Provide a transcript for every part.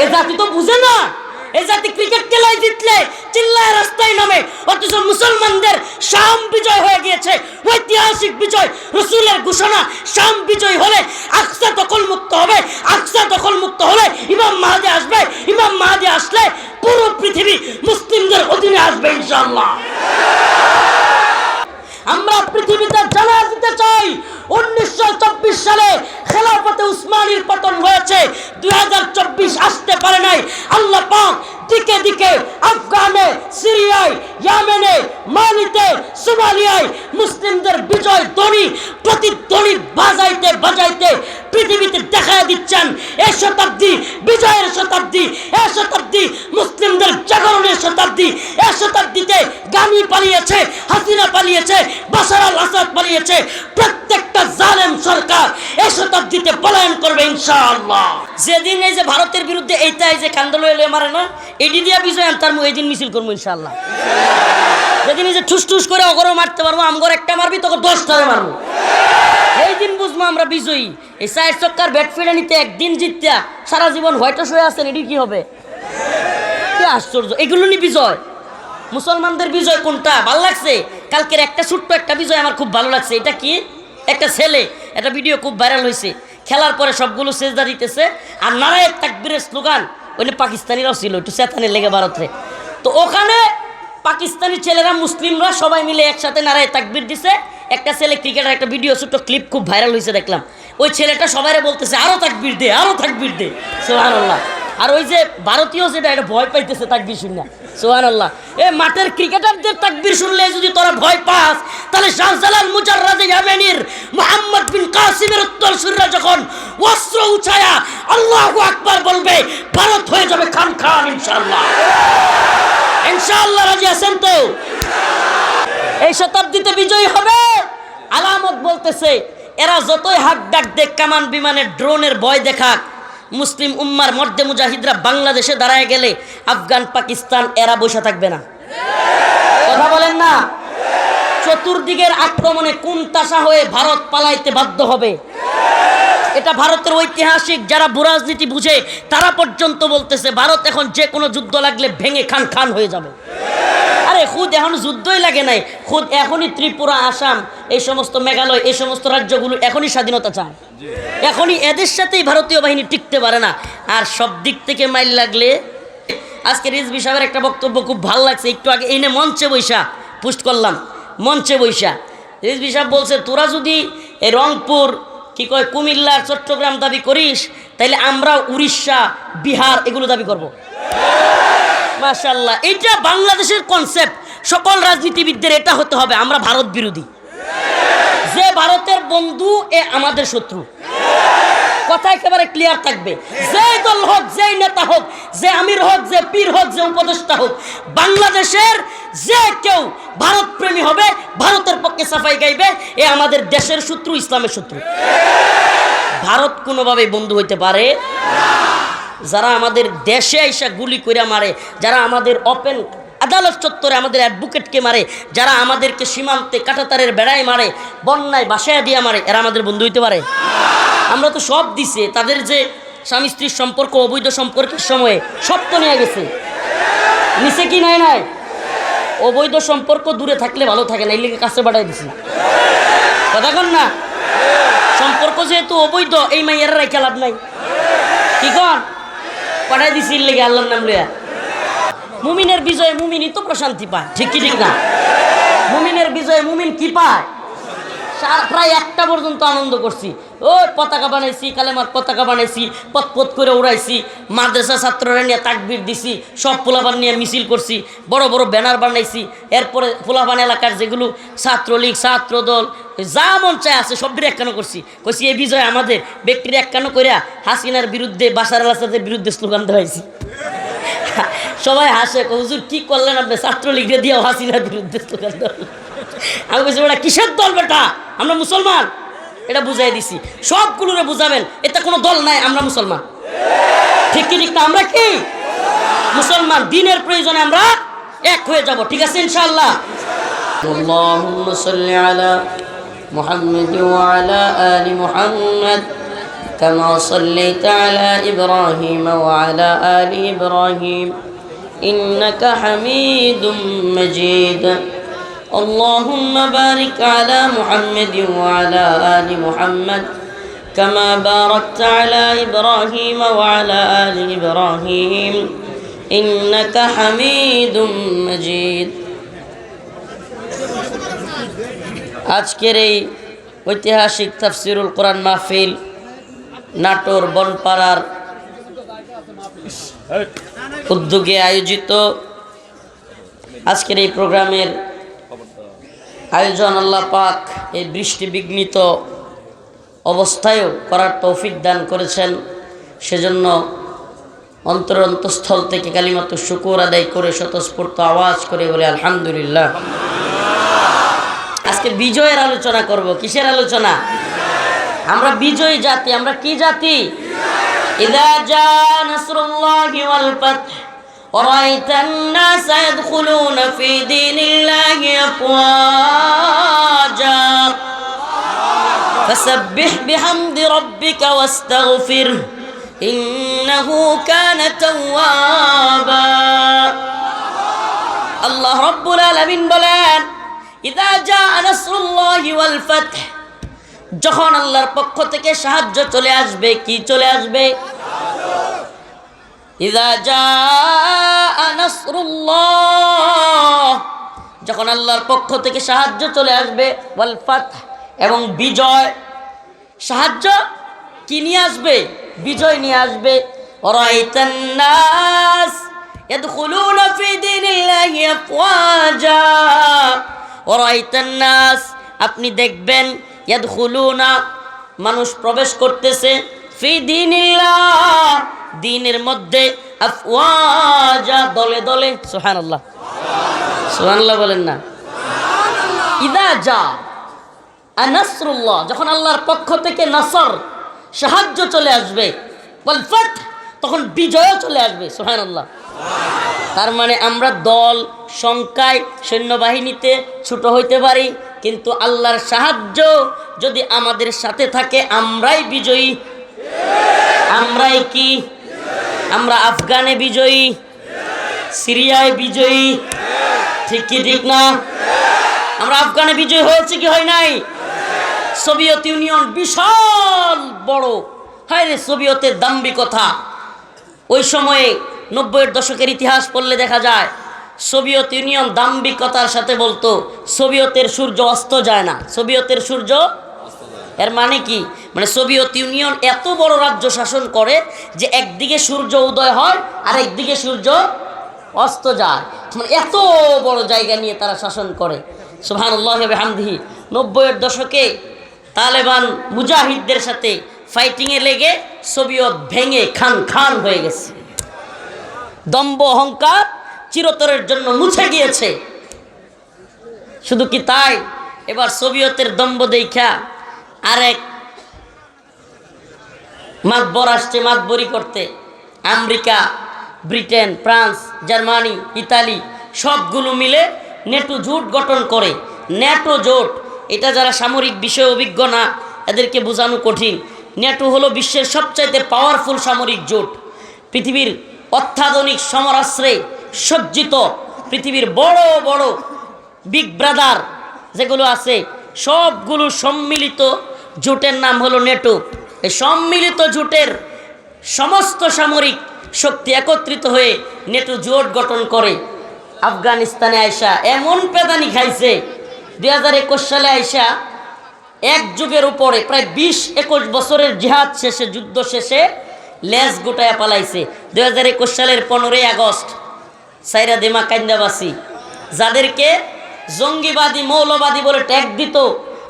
এই জাতি তো বুঝে না। এই জাতি ক্রিকেট খেলায় জিতলে চিল্লায় রাস্তায় নামে, অথচ মুসলমানদের শাম বিজয় হয়ে গিয়েছে, ঐতিহাসিক বিজয়, রসুলের ঘোষণা। শাম বিজয় হলে আকসা দখল মুক্ত হবে, আকসা দখল মুক্ত হলে ইমাম মাহদী আসবে, ইমাম মাহদী আসলে পুরো পৃথিবী মুসলিমদের অধীনে আসবে ইনশাআল্লাহ। আমরা পৃথিবীতে জানা দিতে চাই 1924 সালে খেলাফতে উসমানীর পতন হয়েছে, 2024 আসতে পারে নাই। আল্লাহ পাক দিকে দিকে আফগানে, সিরিয়ায়, ইয়েমেনে, মালিতে, সোমালিয়ায় মুসলিমদের বিজয় ধ্বনি, প্রতিধ্বনি বাজাইতে বাজাইতে পৃথিবীতে দেখা দিচ্ছেন। এই শতাব্দী বিজয়ের শতাব্দী, এই শতাব্দী মুসলিমদের জাগরণের শতাব্দী। এই শতাব্দীতে গানি পালিয়েছে, হাসিনা পালিয়েছে, বাশার আল আসাদ পালিয়েছে, প্রত্যেকটা জালেম সরকার এই শতাব্দীতে পলায়ন করবে ইনশাআল্লাহ। যেদিন এই যে ভারতের বিরুদ্ধে এইটাই যে কান্দলো এলে মারে না, এটি দিয়া বিজয় আনতার এই দিন মিছিল করবো ইনশাআল্লাহ। যেদিন এই যে ঠুস ঠুস করে অগরও মারতে পারবো, আমগর একটা মারবি তোকে 10টারে মারবো, এই দিন বুঝবো আমরা বিজয়ী। এই 4 চক্কার ব্যাট ফিরে নিতে একদিন জিততে সারা জীবন হোয়াইটস হয়ে আসছেন, এটি কি হবে? কি আশ্চর্য! এগুলো নি বিজয়। মুসলমানদের বিজয় কোনটা ভালো লাগছে? কালকের একটা ছোট্ট একটা বিজয় আমার খুব ভালো লাগছে। এটা কি? একটা ছেলে, একটা ভিডিও খুব ভাইরাল হয়েছে, খেলার পরে সবগুলো সেজদা দিতেছে আর নারায়ে তাকবীরের স্লোগান। ওইটা পাকিস্তানিরাও ছিল, একটু চেতানে লেগে ভারতে। তো ওখানে পাকিস্তানি ছেলেরা, মুসলিমরা সবাই মিলে একসাথে নারায়ে তাকবীর দিছে। একটা ছেলে ক্রিকেটের একটা ভিডিও ছোট্ট ক্লিপ খুব ভাইরাল হয়েছে দেখলাম। ওই ছেলেটা সবাইরে বলতেছে আরো তাকবীর দে, আরো তাকবীর দে, সুবহানাল্লাহ। আর ওই যে ভারতীয় যেটা, এটা ভয় পাইতেছে তাকবীর শুনে, সুবহানাল্লাহ। এই মাঠের ক্রিকেটারদের তাকবীর শুনলে যদি তোরা ভয় পাস, তাহলে শাহজালাল মুজাররাদে ইয়ামেনির মুহাম্মদ বিন কাসিমের উত্তরসূরিরা যখন অস্ত্র উঠায়া আল্লাহু আকবার বলবে, ভারত হয়ে যাবে খান খান ইনশাআল্লাহ। ইনশাআল্লাহ রাজি আছেন তো? এই শতাব্দীতে বিজয়ী হবে। আলামত বলতেছে, এরা যতই হাক ডাক দেখ, কামান বিমানের ড্রোনের ভয় দেখাক, মুসলিম উম্মার মর্দে মুজাহিদরা বাংলাদেশে দাঁড়ায় গেলে আফগান, পাকিস্তান এরা বসে থাকবে না। কথা বলেন না? চতুর্দিকের আক্রমণে কুনতাসা হয়ে ভারত পালাইতে বাধ্য হবে। এটা ভারতের ঐতিহাসিক যারা ভূরাজনীতি বুঝে তারা পর্যন্ত বলতেছে, ভারত এখন যে কোনো যুদ্ধ লাগলে ভেঙে খান খান হয়ে যাবে। আরে খুদ এখন যুদ্ধই লাগে নাই, খুদ এখনই ত্রিপুরা, আসাম, এই সমস্ত মেঘালয়, এই সমস্ত রাজ্যগুলো এখনই স্বাধীনতা চায়। এখনই এদের সাথেই ভারতীয় বাহিনী টিকতে পারে না। আর সব দিক থেকে মাইল লাগলে, আজকে রিজভী সাহেবের একটা বক্তব্য খুব ভালো লাগছে, একটু আগে এনে মঞ্চে বৈশা পোস্ট করলাম, মঞ্চে বৈশা রিজভী সাহেব বলছে, তোরা যদি এই রংপুর, কি কয়, কুমিল্লা, চট্টগ্রাম দাবি করিস, তাইলে আমরা উড়িষ্যা, বিহার এগুলো দাবি করব। মাশাআল্লাহ, এটা বাংলাদেশের কনসেপ্ট। সকল রাজনীতিবিদদের এটা হতে হবে, আমরা ভারত বিরোধী। যে ভারতের বন্ধু এ আমাদের শত্রু, কথা একেবারে ক্লিয়ার থাকবে। যেই দল হোক, যেই নেতা হোক, যে আমির হোক, যে পীর হোক, যে উপদেষ্টা হোক, বাংলাদেশের যে কেউ ভারত প্রেমী হবে, ভারতের পক্ষে সাফাই গাইবে, এ আমাদের দেশের শত্রু, ইসলামের শত্রু। ভারত কোনোভাবেই বন্ধু হইতে পারে না। যারা আমাদের দেশে আইসা গুলি করে মারে, যারা আমাদের ওপেন আদালত চত্বরে আমাদের অ্যাডভোকেটকে মারে, যারা আমাদেরকে সীমান্তে কাঁটাতারের বেড়ায় মারে, বন্যায় বাসায় দিয়ে মারে, এরা আমাদের বন্ধু হইতে পারে? আমরা তো সব দিছে, তাদের যে স্বামী স্ত্রীর সম্পর্ক, অবৈধ সম্পর্কের সময়ে সব তো নিয়ে গেছে, নিচে কি নাই নাই? অবৈধ সম্পর্ক দূরে থাকলে ভালো থাকে না, এই লিগে কাছে বাড়াই দিছি। কথা কন না? সম্পর্ক যেহেতু অবৈধ, এই মাইয়ারা রেখে লাভ নাই, কি কন? পাঠাই দিছি লেগে আল্লাহর নাম লইয়া। মুমিনের বিজয়ে মুমিনই তো প্রশান্তি পায়, ঠিক কি ঠিক না? মুমিনের বিজয়ে মুমিন কি পায়? প্রায় 1টা পর্যন্ত আনন্দ করছি, ওই পতাকা বানাইছি, কালেমার পতাকা বানাইছি, পথ পথ করে উড়াইছি, মাদ্রাসা ছাত্ররা নিয়ে তাকবীর দিছি, সব পোলাপান নিয়ে মিছিল করছি, বড় বড় ব্যানার বানাইছি। এরপরে পোলাপান এলাকার যেগুলো ছাত্রলীগ, ছাত্রদল, যা মন চায় আছে সব একখানো করছি। কইছি এই বিজয় আমাদের, ব্যক্তির একখানো কইরা হাসিনার বিরুদ্ধে, বাশার আল আসাদের বিরুদ্ধে স্লোগান দেওয়াইছি। সবাই হাসে, হুজুর কি করলেন আপনি, ছাত্রলীগরে দিয়েও হাসিনার বিরুদ্ধে স্লোগান দেওয়া। আমি বলছি, ওটা কিসের দল বেটা, আমরা মুসলমান, এটা বুঝাই দিছি। সবগুলোরে বুঝাবেন, এটা কোনো দল নাই, আমরা মুসলমান, ঠিক কি ঠিক না? আমরা কি মুসলমান, দিনের প্রয়োজনে আমরা এক হয়ে যাব, ঠিক আছে ইনশাআল্লাহ। আল্লাহুম্মা সাল্লি আলা মুহাম্মাদ ওয়া আলা আলি মুহাম্মাদ كما صليت على إبراهيم وعلى آل إبراهيم إنك حميد مجيد اللهم بارك على محمد وعلى آل محمد كما باركت على إبراهيم وعلى آل إبراهيم إنك حميد مجيد আজকের এই ঐতিহাসিক তাফসিরুল কোরআন মাহফিল নাটোর বনপাড়ার উদ্যোগে আয়োজিত আজকের এই প্রোগ্রামের আয়োজন আল্লাহ পাক এই বৃষ্টি বিঘ্নিত অবস্থায়ও করার তৌফিক দান করেছেন। সেজন্য অন্তরস্থল থেকে কালিমাতুশ শুকর আদায় করে স্বতঃস্ফূর্ত আওয়াজ করে বলে আলহামদুলিল্লাহ। আজকে বিজয়ের আলোচনা করব। কিসের আলোচনা? আমরা বিজয়ী জাতি। আমরা কি জাতি? ইযা জা নাসরুল্লাহি ওয়াল ফাত ওয়া রাআইতান নাস ইয়াদখুলুনা ফি দীনিল্লাহি আফওয়াজা ফাসাব্বিহ বিহামদি রাব্বিকা ওয়াস্তাগফির ইন্নাহু কানা তাওয়াবা। আল্লাহ রাব্বুল আলামিন বলেন, ইযা জা নাসরুল্লাহি ওয়াল ফাত, যখন আল্লাহর পক্ষ থেকে সাহায্য চলে আসবে। কি চলে আসবে? ইযা জা নাসরুল্লাহ, যখন আল্লাহর পক্ষ থেকে সাহায্য চলে আসবে। ওয়াল ফাত, এবং বিজয়। সাহায্য কি নিয়ে আসবে? বিজয় নিয়ে আসবে। ওয়ারাইতান নাস ইয়াদখুলুনা ফি দীনিল্লাহি আফওয়াজা। ওয়ারাইতান নাস, আপনি দেখবেন, ইয়াদখুলুনা, মানুষ প্রবেশ করতেছে, ফি দীনিল্লাহ, দ্বীনের মধ্যে, আফওয়াজা, দলে দলে। সুবহানাল্লাহ, সুবহানাল্লাহ বলেন না। ইযা জা নাসরুল্লাহ, যখন আল্লাহর পক্ষ থেকে নাসর, সাহায্য চলে আসবে। ওয়াল ফাত, তখন বিজয়ও চলে আসবে। সুবহানাল্লাহ। তার মানে আমরা দল সংখ্যায় সৈন্যবাহিনীতে ছোট হইতে পারি, কিন্তু আল্লাহর সাহায্য যদি আমাদের সাথে থাকে আমরাই বিজয়ী। আমরাই কি? আমরা আফগানে বিজয়ী, সিরিয়ায় বিজয়ী, ঠিক কি ঠিক না? আমরা আফগানে বিজয়ী হয়েছে কি হয় নাই? সোভিয়েত ইউনিয়ন বিশাল বড়, হায় রে সোভিয়েতের দাম্ভিকতা। ওই সময়ে 90-এর দশকের ইতিহাস পড়লে দেখা যায় সোভিয়েত ইউনিয়ন দাম্ভিকতার সাথে বলতো সোভিয়েতের সূর্য অস্ত যায় না। সোভিয়েতের সূর্য, এর মানে কি? মানে সোভিয়েত ইউনিয়ন এত বড় রাজ্য শাসন করে যে একদিকে সূর্য উদয় হয় আর একদিকে সূর্য অস্ত যায়। মানে এত বড় জায়গা নিয়ে তারা শাসন করে। সুবহানাল্লাহি ওয়া বিহামদিহি। 90-এর দশকে তালেবান মুজাহিদদের সাথে ফাইটিংয়ে লেগে সোভিয়েত ভেঙে খান খান হয়ে গেছে। দম্ভ অহংকার চিরতরের জন্য মুছে গিয়েছে। শুধু কি তাই, এবার সোভিয়েতের দম্ভ দেখা আরেক মাতবর আসছে মাতবরি করতে। America, Britain, France, Germany, Italy সবগুলো মিলে নেটো জোট গঠন করে। নেটো জোট, এটা যারা সামরিক বিষয়ে অভিজ্ঞ না এদেরকে বোঝানো কঠিন। নেটো হলো বিশ্বের সবচাইতে পাওয়ারফুল সামরিক জোট। পৃথিবীর অত্যাধুনিক সমরাস্ত্রে সজ্জিত পৃথিবীর বড় বড় বিগ ব্রাদার যেগুলো আছে সবগুলো সম্মিলিত জোটের নাম হলো নেটো। এই সম্মিলিত জোটের সমস্ত সামরিক শক্তি একত্রিত হয়ে নেটো জোট গঠন করে। আফগানিস্তানে আইসা এমন পেদানি খাইছে, 2021 সালে আইসা এক যুগের উপরে প্রায় 20-21 বছরের জিহাদ শেষে, যুদ্ধ শেষে লেজ গোটায়া পালাইছে। 2021 সালের 15ই আগস্ট সাইরা দেমা কান্দাবাসী, যাদেরকে জঙ্গিবাদী মৌলবাদী বলে ট্যাগ দিত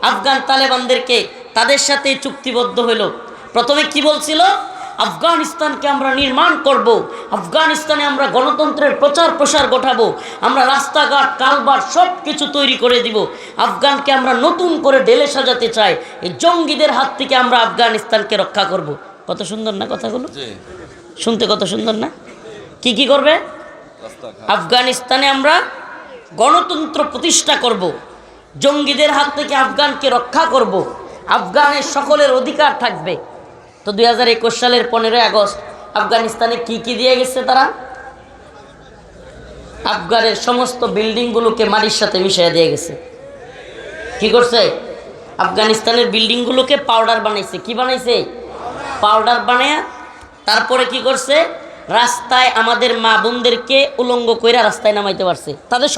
আফগান তালেবানদেরকে, তাদের সাথে চুক্তিবদ্ধ হইল। প্রথমে কি বলছিল? আফগানিস্তানকে আমরা নির্মাণ করব, আফগানিস্তানে আমরা গণতন্ত্রের প্রচার প্রসার ঘটাবো, আমরা রাস্তাঘাট কালভার্ট সব কিছু তৈরি করে দিব, আফগানকে আমরা নতুন করে ঢেলে সাজাতে চাই, এই জঙ্গিদের হাত থেকে আমরা আফগানিস্তানকে রক্ষা করব। কত সুন্দর না কথাগুলো? শুনতে কত সুন্দর না? কি কি করবে? আফগানিস্তানে আমরা গণতন্ত্র প্রতিষ্ঠা করব, জঙ্গিদের হাত থেকে আফগানকে রক্ষা করব, আফগানের সকলের অধিকার থাকবে। তো 2021 সালের 15 আগস্ট আফগানিস্তানে কি কি দিয়ে গেছে তারা? আফগানের সমস্ত বিল্ডিংগুলোকে মাটির সাথে মিশিয়ে দিয়ে গেছে। কি করছে? আফগানিস্তানের বিল্ডিংগুলোকে পাউডার বানাইছে। কি বানাইছে? পাউডার বানায় তারপরে কি করছে? রাস্তায় আমাদের মা বোনদেরকে উলঙ্গ কইরা রাস্তায় নামাইতে পারছে। তাদের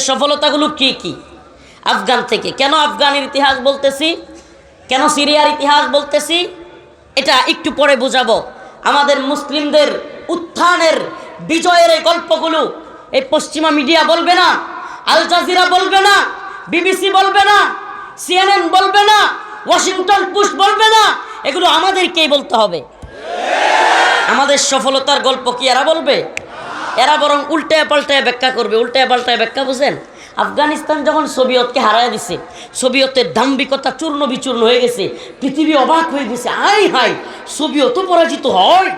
সফলতাগুলো কি কি? আফগান থেকে। কেন আফগানের ইতিহাস বলতেছি, কেন সিরিয়ার ইতিহাস বলতেছি, এটা একটু পরে বোঝাবো। আমাদের মুসলিমদের উত্থানের বিজয়ের এই গল্পগুলো এই পশ্চিমা মিডিয়া বলবে না, আল জাজিরা বলবে না, বিবিসি বলবে না, সিএনএন বলবে না, ওয়াশিংটন পোস্ট বলবে না, এগুলো আমাদেরকেই বলতে হবে। আমাদের সফলতার গল্প কি এরা বলবে? এরা বরং উল্টায় পাল্টায় ব্যাখ্যা করবে। উল্টায় পাল্টায় ব্যাখ্যা বুঝেন? আফগানিস্তান যখন সোভিয়েতকে হারায় দিছে, সোভিয়েতের দাম্ভিকতা চূর্ণ বিচূর্ণ হয়ে গেছে, পৃথিবী অবাক হয়ে গেছে। হাই সোভিয়েতও পরাজিত হয়।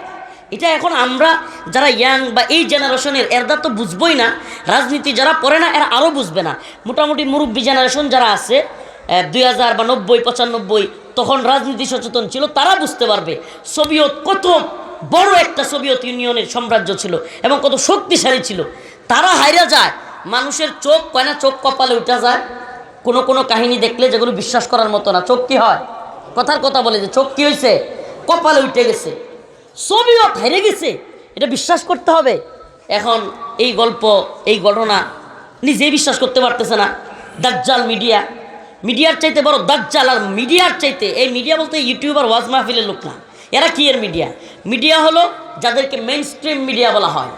এটা এখন আমরা যারা ইয়াং বা এই জেনারেশনের এরা তো বুঝবই না, রাজনীতি যারা পড়ে না এরা আরও বুঝবে না। মোটামুটি মুরব্বী জেনারেশন যারা আছে 2000 বা 90 95 তখন রাজনীতি সচেতন ছিল, তারা বুঝতে পারবে সোভিয়েত কত বড় একটা সোভিয়েত ইউনিয়নের সাম্রাজ্য ছিল এবং কত শক্তিশালী ছিল। তারা হাইরা যায়, মানুষের চোখ কয় না, চোখ কপালে উঠা যায়। কোনো কাহিনী দেখলে যেগুলো বিশ্বাস করার মতো না, চোখ কি হয়? কথার কথা বলে যে চোখ কি হয়েছে? কপালে উঠে গেছে। সোভিয়েত হেরে গেছে, এটা বিশ্বাস করতে হবে। এখন এই গল্প, এই ঘটনা নিজেই বিশ্বাস করতে পারতেছে না। দাজ্জাল মিডিয়ার চাইতে বড় দাজ্জাল। আর মিডিয়ার চাইতে, এই মিডিয়া বলতে ইউটিউবার ওয়াজ মাহফিলের লোক না, এরা কি এর মিডিয়া হলো যাদেরকে মেইন স্ট্রিম মিডিয়া বলা হয়।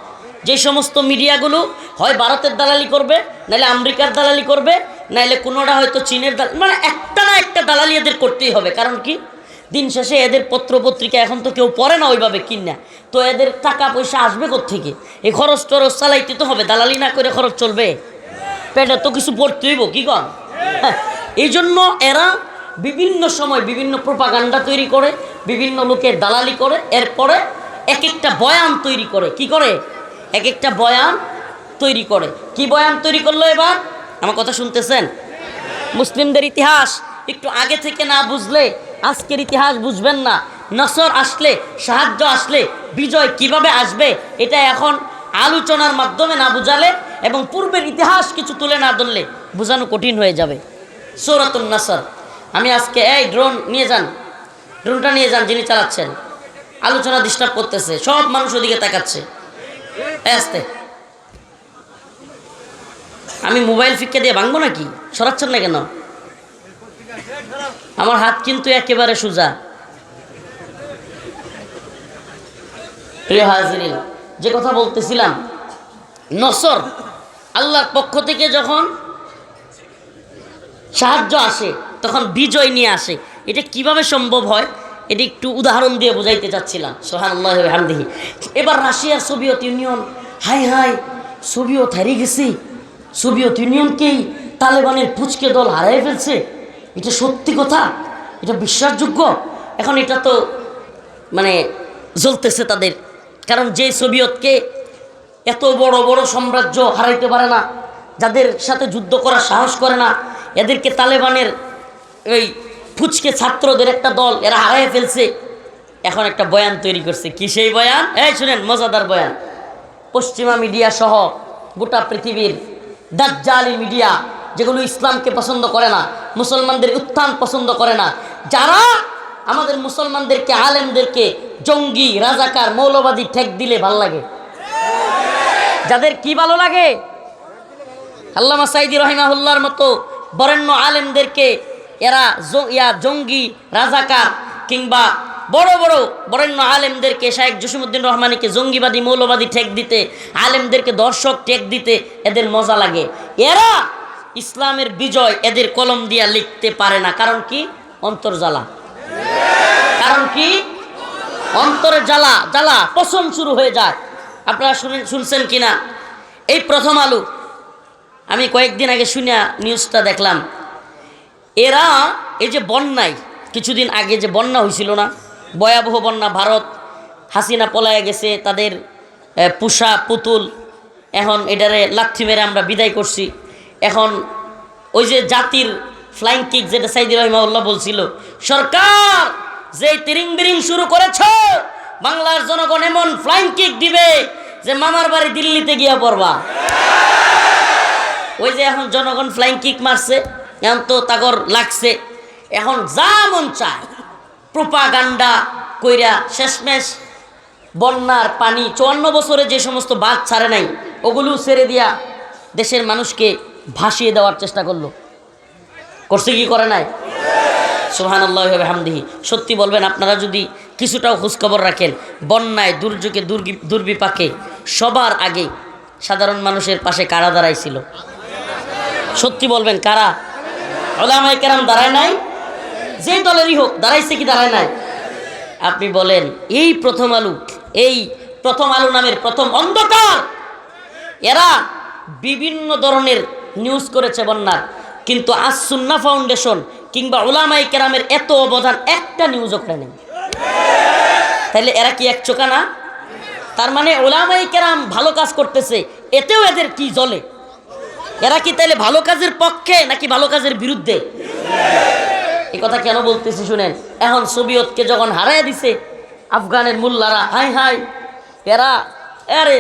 যে সমস্ত মিডিয়াগুলো হয় ভারতের দালালি করবে, নাহলে আমেরিকার দালালি করবে, নাহলে কোনোটা হয়তো চীনের মানে একটা না একটা দালালি এদের করতেই হবে। কারণ কি? দিন শেষে এদের পত্রপত্রিকা এখন তো কেউ পড়ে না ওইভাবে কিনা, তো এদের টাকা পয়সা আসবে কোত্থেকে? এই খরচ টরচ চালাইতে তো হবে, দালালি না করে খরচ চলবে? পেটে তো কিছু পড়তে হইব, কি কর? এই জন্য এরা বিভিন্ন সময় বিভিন্ন প্রোপাগান্ডা তৈরি করে, বিভিন্ন লোকের দালালি করে, এরপরে এক একটা বয়ান তৈরি করে। কি করে? এক একটা বয়ান তৈরি করে। কি বয়ান তৈরি করলো এবার? আমার কথা শুনতেছেন? মুসলিমদের ইতিহাস একটু আগে থেকে না বুঝলে আজকের ইতিহাস বুঝবেন না। নসর আসলে, সাহায্য আসলে, বিজয় কিভাবে আসবে, এটা এখন আলোচনার মাধ্যমে না বুঝালে এবং পূর্বের ইতিহাস কিছু তুলে না ধরলে বোঝানো কঠিন হয়ে যাবে। সূরাতুন নাসর। আমি আজকে এই ড্রোনটা নিয়ে যান, যিনি চালাচ্ছেন। আলোচনা ডিস্টার্ব করতেছে, সব মানুষ ওদিকে তাকাচ্ছে। আসতে, আমি মোবাইল ফিক্কা দিয়ে ভাঙবো নাকি? সরাচ্ছেন না কেন? আমার হাত কিন্তু একেবারে সোজা। প্রিয় হাজিরিন, যে কথা বলতেছিলাম, নসর আল্লাহর পক্ষ থেকে যখন সাহায্য আসে তখন বিজয় নিয়ে আসে। এটা কিভাবে সম্ভব হয় এটা একটু উদাহরণ দিয়ে বোঝাইতে চাচ্ছিলাম। সুবহানাল্লাহি ওয়া বিহামদিহি। এবার রাশিয়ার সোভিয়েত ইউনিয়ন, হাই সোভিয়েত হারিয়ে গেছে, সোভিয়েত ইউনিয়নকেই তালেবানের পুচকে দল হারিয়ে ফেলছে। এটা সত্যি কথা? এটা বিশ্বাসযোগ্য? এখন এটা তো মানে জ্বলতেছে তাদের, কারণ যে সোভিয়েতকে এত বড় বড় সাম্রাজ্য হারাইতে পারে না, যাদের সাথে যুদ্ধ করার সাহস করে না, এদেরকে তালেবানের ওই ফুচকে ছাত্রদের একটা দল এরা হারাইয়ে ফেলছে। এখন একটা বয়ান তৈরি করছে। কি সেই বয়ান? এই শুনেন, মজাদার বয়ান। পশ্চিমা মিডিয়া সহ গোটা পৃথিবীর দাজ্জালি মিডিয়া, যেগুলো ইসলামকে পছন্দ করে না, মুসলমানদের উত্থান পছন্দ করে না, যারা আমাদের মুসলমানদেরকে, আলেমদেরকে জঙ্গি, রাজাকার, মৌলবাদী ঠেক দিলে ভাল লাগে। যাদের কি ভালো লাগে? আল্লামা সাইদি রহিমাহুল্লাহর মতো বরেণ্য আলেমদেরকে এরা জঙ্গি, রাজাকার, কিংবা বড় বড় বরেণ্য আলেমদেরকে, শায়েখ জসিমউদ্দিন রহমানীকে জঙ্গিবাদী, মৌলবাদী ঠেক দিতে, আলেমদেরকে দর্শক ঠেক দিতে এদের মজা লাগে। এরা ইসলামের বিজয় এদের কলম দিয়া লিখতে পারে না। কারণ কি? অন্তর জ্বালা। কারণ কি? অন্তরে জ্বালা পছন শুরু হয়ে যায়। আপনারা শুনছেন কিনা? এই প্রথম আলো, আমি কয়েকদিন আগে শুনিয়া নিউজটা দেখলাম। এরা এই যে বন্যায়, কিছুদিন আগে যে বন্যা হয়েছিল না, ভয়াবহ বন্যা, ভারত হাসিনা পলায় গেছে, তাদের পুষা পুতুল এখন এটারে লাথি মেরে আমরা বিদায় করছি। এখন ওই যে জাতির ফ্লাইং কিক, যেটা সাইদি রহিমাহুল্লাহ বলছিল, সরকার যেই তিরিং বিরিং শুরু করেছ, বাংলার জনগণ এমন ফ্লাইং কিক দিবে যে মামার বাড়ি দিল্লিতে গিয়া পড়বা। ওই যে এখন জনগণ ফ্লাইং কিক মারছে, এখন তো তাগর লাগছে, এখন যা মন চায় প্রোপাগান্ডা কইরা শেষমেশ বন্যার পানি 54 বছরে যে সমস্ত বাঁধ ছাড়ে নাই ওগুলো ছেড়ে দিয়া দেশের মানুষকে ভাসিয়ে দেওয়ার চেষ্টা করছে কি করে নাই? সুবহানাল্লাহি ওয়া বিহামদিহি। সত্যি বলবেন, আপনারা যদি কিছুটাও খোঁজখবর রাখেন, বন্যায় দুর্যোগে দুর্বিপাকে সবার আগে সাধারণ মানুষের পাশে কারা দাঁড়াইছিল? সত্যি বলবেন, কারা? উলামায়ে কেরাম দাঁড়ায় নাই? যে দলেরই হোক দাঁড়াইছে কি দাঁড়ায় নাই? আপনি বলেন, এই প্রথম আলো নামের প্রথম অন্ধকার, এরা বিভিন্ন ধরনের নিউজ করেছে বন্যার, কিন্তু আজ সুন্নাহ ফাউন্ডেশন কিংবা উলামায়ে কেরামের এত অবদান একটা নিউজও করে নেই। তাহলে এরা কি এক চোখা না? তার মানে উলামায়ে কেরাম ভালো কাজ করতেছে, এতেও এদের কি জ্বলে? এরা কি তাহলে ভালো কাজের পক্ষে নাকি ভালো কাজের বিরুদ্ধে? এই কথা কেন বলতেছি শুনেন। এখন সোভিয়েতকে যখন হারায় দিছে আফগানের মোল্লারা, হাই হাই, এরা আরে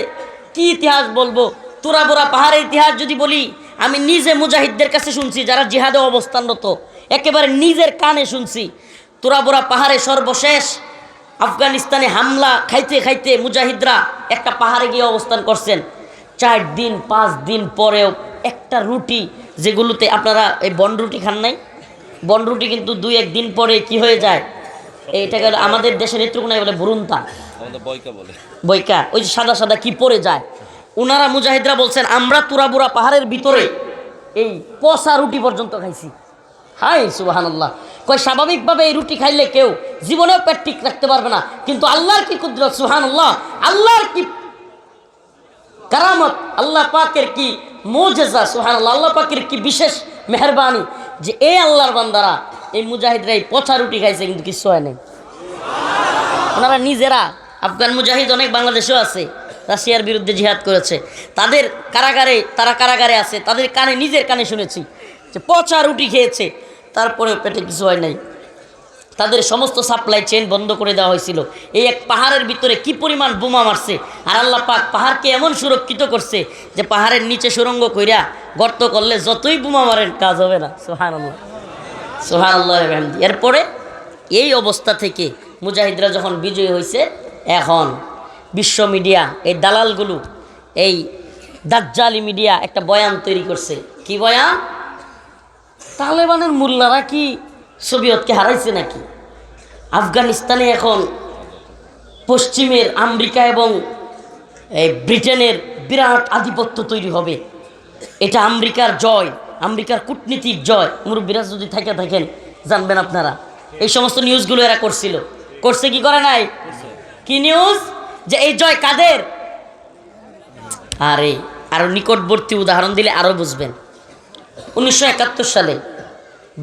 কি ইতিহাস বলবো, তুরাবুরা পাহাড়ের ইতিহাস যদি বলি, আমি নিজে মুজাহিদদের কাছে শুনছি যারা জিহাদে অবস্থানরত, একেবারে নিজের কানে শুনছি। তুরাবুরা পাহাড়ে সর্বশেষ আফগানিস্তানে হামলা খাইতে খাইতে মুজাহিদরা একটা পাহাড়ে গিয়ে অবস্থান করছেন। 4 দিন 5 দিন পরেও একটা রুটি, যেগুলোতে আপনারা এই বনরুটি খান নাই, বনরুটি কিন্তু 2-1 দিন পরে কি হয়ে যায়, এইটা গেল আমাদের দেশের নেত্রকোনায় বলে ভুরুন্তা, বইকা, ওই যে সাদা সাদা কি পড়ে যায়। ওনারা মুজাহিদরা বলছেন আমরা তুরাবুরা পাহাড়ের ভিতরে এই পচা রুটি পর্যন্ত খাইছি। হাই সুবহানাল্লাহ। কয় স্বাভাবিকভাবে এই রুটি খাইলে কেউ জীবনেও পেট ঠিক রাখতে পারবে না, কিন্তু আল্লাহর কি কুদরত, সুবহানাল্লাহ, আল্লাহর কি কারামত, আল্লাহ পাকের কি মুজিজা, সুবহানাল্লাহ, আল্লাহ পাকের কি বিশেষ মেহেরবানি যে এই আল্লাহর বান্দারা, এই মুজাহিদরা এই পচা রুটি খাইছে কিন্তু কিছু হয় নাই। ওনারা নিজেরা, আফগান মুজাহিদ অনেক বাংলাদেশেও আছে, রাশিয়ার বিরুদ্ধে জিহাদ করেছে, তারা কারাগারে আছে, তাদের কানে, নিজের কানে শুনেছি যে পচা রুটি খেয়েছে, তারপরেও পেটে কিছু হয় নাই। তাদের সমস্ত সাপ্লাই চেইন বন্ধ করে দেওয়া হয়েছিল। এই এক পাহাড়ের ভিতরে কি পরিমাণ বোমা মারছে, আর আল্লাহ পাক পাহাড়কে এমন সুরক্ষিত করছে যে পাহাড়ের নিচে সুরঙ্গ কইরা গর্ত করলে যতই বোমা মারেন কাজ হবে না। সুবহানাল্লাহ, সুবহানাল্লাহ। এরপরে এই অবস্থা থেকে মুজাহিদরা যখন বিজয়ী হয়েছে, এখন বিশ্ব মিডিয়া, এই দালালগুলো, এই দাজ্জালি মিডিয়া একটা বয়ান তৈরি করছে। কি বয়ান? তালেবানের মোল্লারা কি সোভিয়েতকে হারাইছে নাকি? আফগানিস্তানে এখন পশ্চিমের আমেরিকা এবং ব্রিটেনের বিরাট আধিপত্য তৈরি হবে, এটা আমেরিকার জয়, আমেরিকার কূটনীতির জয়। মুরব্বীরা যদি থাকেন জানবেন আপনারা, এই সমস্ত নিউজগুলো এরা করছে কি করে নাই? কি নিউজ? যে এই জয় কাদের? আরে আরো নিকটবর্তী উদাহরণ দিলে আরো বুঝবেন। 1971 সালে